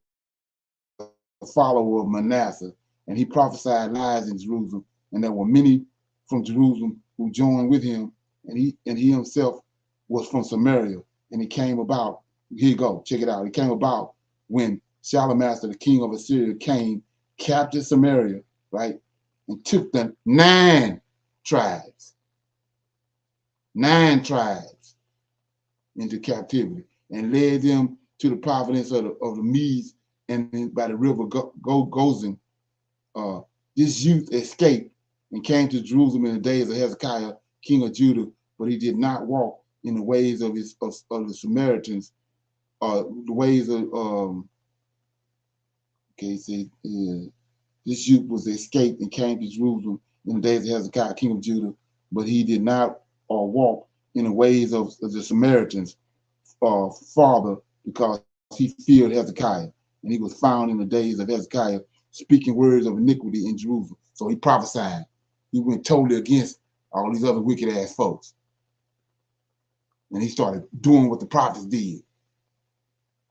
A: a follower of Manasseh, and he prophesied lies in Jerusalem, and there were many from Jerusalem who joined with him, and he himself was from Samaria, and it came about, here you go, check it out, it came about when Shalmaster, the king of Assyria, came, captured Samaria, right, and took the 9 tribes into captivity, and led them to the province of the Medes, and by the river Gozan. This youth escaped and came to Jerusalem in the days of Hezekiah, king of Judah, but he did not walk in the ways of the Samaritans, the ways of this youth was escaped and came to Jerusalem in the days of Hezekiah, king of Judah, but he did not walk in the ways of the Samaritans, farther, because he feared Hezekiah, and he was found in the days of Hezekiah speaking words of iniquity in Jerusalem. So he prophesied. He went totally against all these other wicked ass folks, and he started doing what the prophets did,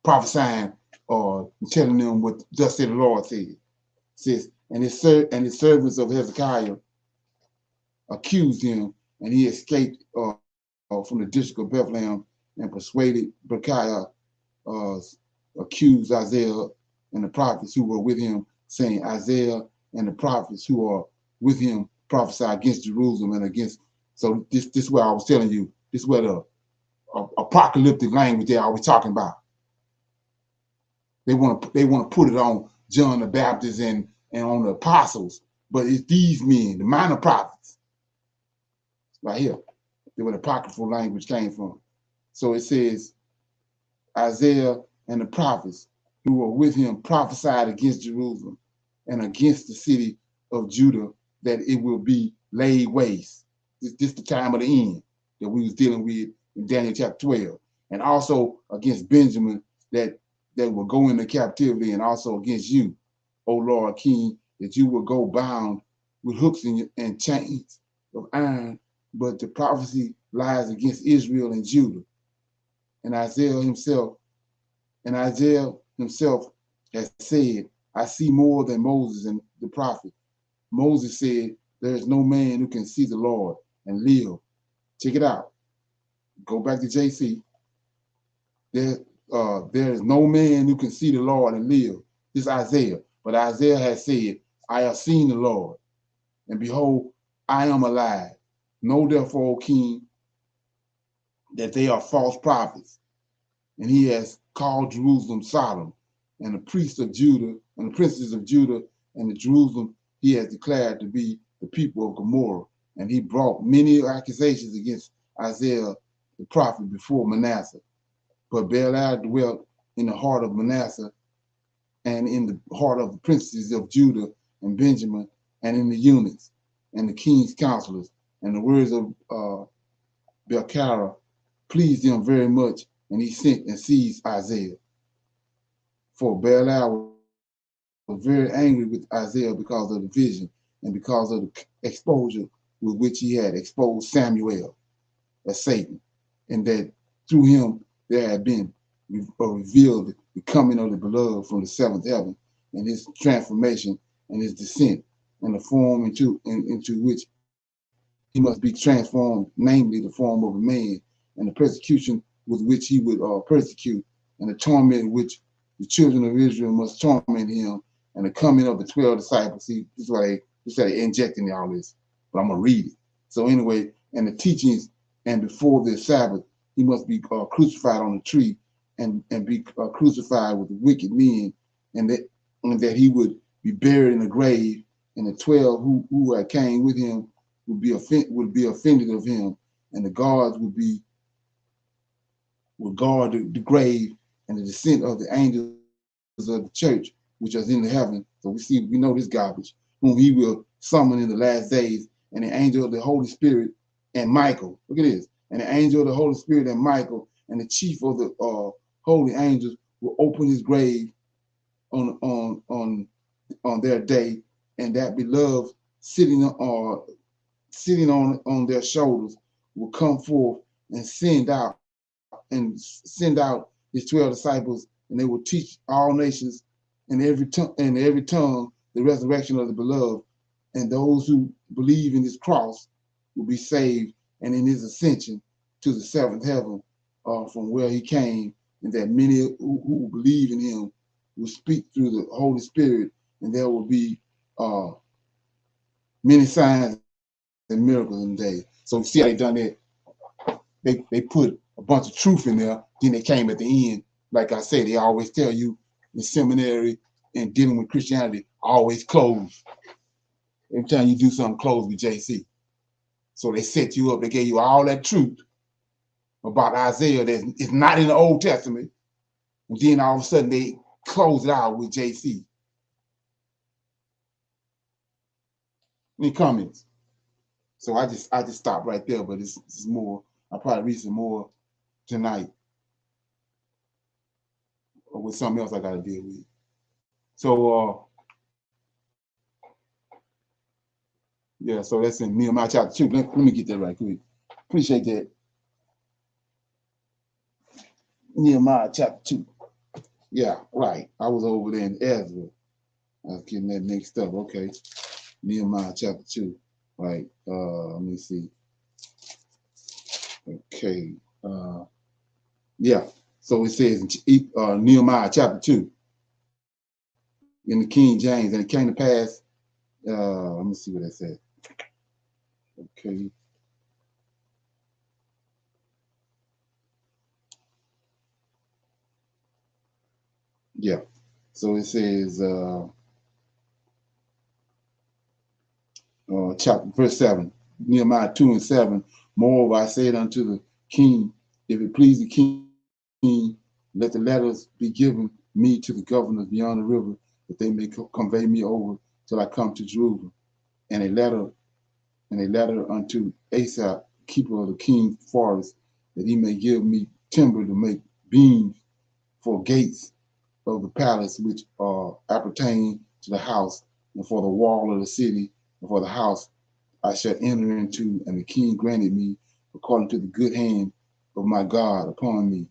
A: prophesying or telling them what thus said the Lord said. It says, and his servants of Hezekiah accused him, and he escaped from the district of Bethlehem, and persuaded Bechiah, accused Isaiah and the prophets who were with him, saying, Isaiah and the prophets who are with him prophesy against Jerusalem and against. So this is where I was telling you, this is where the apocalyptic language they're always talking about. They want to put it on John the Baptist and on the apostles, but it's these men, the minor prophets, right here, where the apocryphal language came from. So it says, Isaiah and the prophets who were with him prophesied against Jerusalem and against the city of Judah, that it will be laid waste. This the time of the end that we was dealing with in Daniel chapter 12. And also against Benjamin, that will go into captivity, and also against you, O Lord King, that you will go bound with hooks and chains of iron. But the prophecy lies against Israel and Judah. And Isaiah himself has said, I see more than Moses and the prophet. Moses said, there is no man who can see the Lord and live. Check it out. Go back to JC. There is no man who can see the Lord and live. This is Isaiah. But Isaiah has said, I have seen the Lord, and behold, I am alive. Know therefore, O King, that they are false prophets. And he has called Jerusalem Sodom, and the priests of Judah, and the princes of Judah, and the Jerusalem he has declared to be the people of Gomorrah. And he brought many accusations against Isaiah the prophet before Manasseh. But Belial dwelt in the heart of Manasseh, and in the heart of the princes of Judah and Benjamin, and in the eunuchs, and the king's counselors. And the words of Belial pleased him very much, and he sent and seized Isaiah. For Belial was very angry with Isaiah because of the vision and because of the exposure with which he had exposed Samuel as Satan, and that through him there had been revealed the coming of the beloved from the seventh heaven, and his transformation and his descent, and the form into which he must be transformed, namely the form of a man, and the persecution with which he would persecute, and the torment which the children of Israel must torment him, and the coming of the 12 disciples. See, this is why they injecting all this, but I'm gonna read it. So anyway, and the teachings, and before the Sabbath, he must be crucified on a tree, and be crucified with the wicked men, and that he would be buried in a grave, and the 12 who had came with him would be offended of him, and the guards would guard the grave, and the descent of the angels of the church which is in the heaven. So we know this garbage, whom he will summon in the last days, and the angel of the Holy Spirit and Michael. Look at this. And the angel of the Holy Spirit and Michael, and the chief of the holy angels will open his grave on their day, and that beloved sitting on their shoulders will come forth and send out his 12 disciples, and they will teach all nations and every tongue the resurrection of the beloved, and those who believe in his cross will be saved, and in his ascension to the seventh heaven from where he came, and that many who believe in him will speak through the Holy Spirit, and there will be many signs and miracles in the day. So see how they done that? They put a bunch of truth in there, then they came at the end. Like I said, they always tell you in seminary and dealing with Christianity, always close. Every time you do something, close with JC. So they set you up, they gave you all that truth about Isaiah that is not in the Old Testament, and then all of a sudden they close it out with JC. Any comments? So I just stopped right there, but it's more. I'll probably read some more tonight, or with something else I gotta deal with. So yeah, so that's in Nehemiah chapter 2. Let me get that right quick. Appreciate that. Nehemiah chapter 2. Yeah, right. I was over there in Ezra. I was getting that mixed up. Okay. Nehemiah chapter 2. Right. Let me see. Okay. Yeah. So it says Nehemiah chapter 2 in the King James, and it came to pass. Let me see what it said. Okay. Yeah. So it says chapter verse 7, Nehemiah 2 and 7. Moreover, I said unto the king, if it please the king Let the letters be given me to the governors beyond the river, that they may convey me over till I come to Jerusalem. And a letter unto Asaph, keeper of the king's forest, that he may give me timber to make beams for gates of the palace which appertain to the house, and for the wall of the city, and for the house I shall enter into. And the king granted me according to the good hand of my God upon me.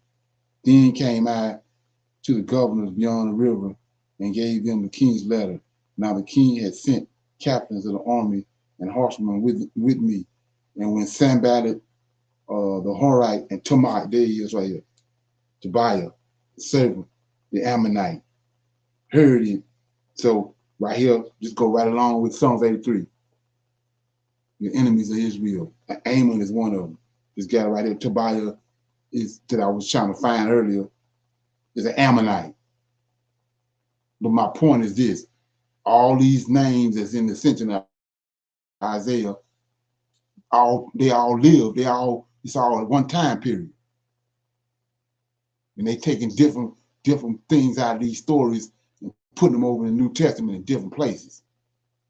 A: Then came I to the governors beyond the river, and gave them the king's letter. Now the king had sent captains of the army and horsemen with me. And when Sanballat, the Horite, and Tobiah, there he is right here, Tobiah, the servant, the Ammonite, heard it. So right here, just go right along with Psalms 83. The enemies of Israel. Ammon is one of them. This guy right here, Tobiah, is that I was trying to find earlier, is an Ammonite. But my point is this: all these names that's in the Ascension of Isaiah, they all live. It's all at one time period, and they taking different things out of these stories and putting them over in the New Testament in different places.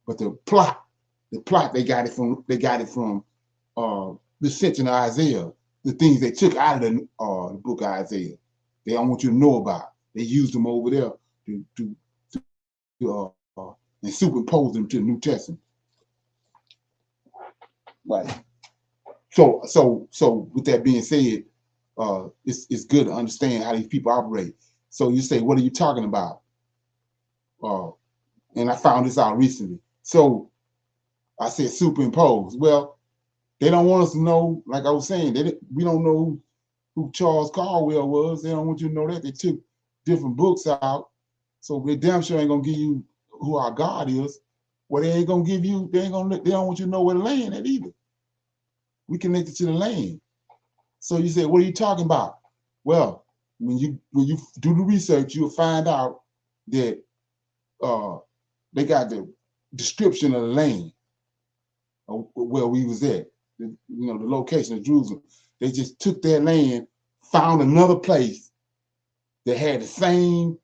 A: But the plot, they got it from the Ascension of Isaiah. The things they took out of the book of Isaiah, they don't want you to know about. They used them over there to and superimpose them to the New Testament. Right. So with that being said, it's good to understand how these people operate. So you say, what are you talking about? And I found this out recently. So I said superimpose. Well, they don't want us to know, like I was saying, we don't know who Charles Caldwell was. They don't want you to know that. They took different books out. So they damn sure ain't gonna give you who our God is. Well, they ain't gonna give you, they don't want you to know where the land at either. We connected to the land. So you say, what are you talking about? Well, when you do the research, you'll find out that they got the description of the land where we was at, the location of Jerusalem. They just took their land, found another place that had the same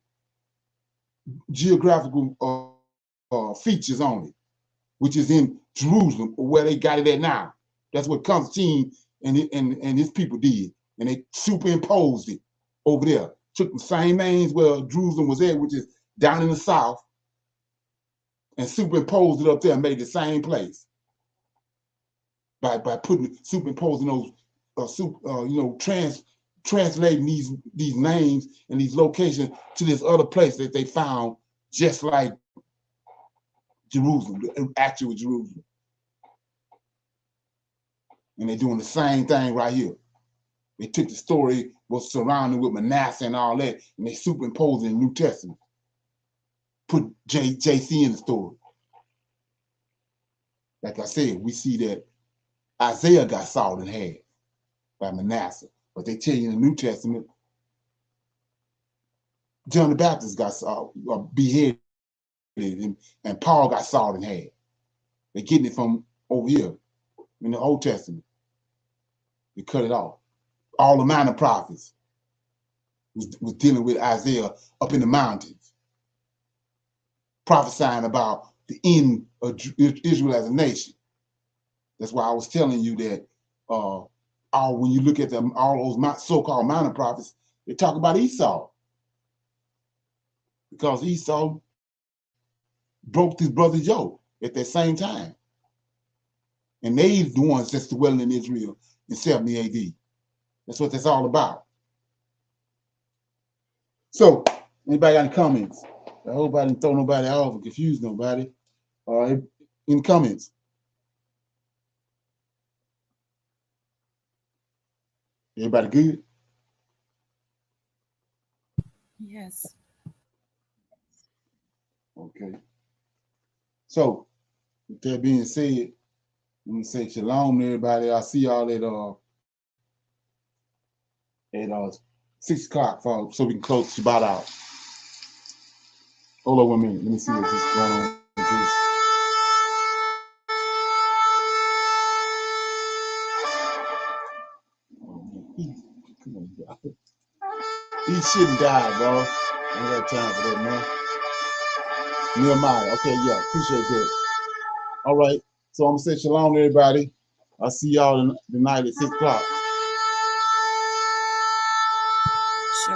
A: geographical features on it, which is in Jerusalem, where they got it at now. That's what Constantine and his people did, and they superimposed it over there. Took the same names where Jerusalem was at, which is down in the south, and superimposed it up there and made the same place by superimposing those translating these names and these locations to this other place that they found just like Jerusalem, actual Jerusalem. And they're doing the same thing right here. They took the story was surrounded with Manasseh and all that, and they superimposed it in the New Testament. Put JC in the story. Like I said, we see that Isaiah got sawed in half by Manasseh, but they tell you in the New Testament, John the Baptist got beheaded, and Paul got sawed in half. They're getting it from over here in the Old Testament. They cut it off. All the minor prophets was dealing with Isaiah up in the mountains, prophesying about the end of Israel as a nation. That's why I was telling you that when you look at them, all those so-called minor prophets, they talk about Esau, because Esau broke his brother's yoke at that same time. And they the ones that's dwelling in Israel in 70 AD. That's what that's all about. So, anybody got any comments? I hope I didn't throw nobody off or confuse nobody. Any comments? Everybody good?
F: Yes.
A: Okay. So, with that being said, let me say shalom to everybody. I'll see y'all at 6 o'clock so we can close Shabbat out. Hold on 1 minute. Let me see what's just going on with this. Come on, Eat shit and die, bro. I ain't got time for that, man. Nehemiah. Okay, yeah, appreciate that. All right. So I'm gonna say shalom to everybody. I'll see y'all tonight at 6 o'clock.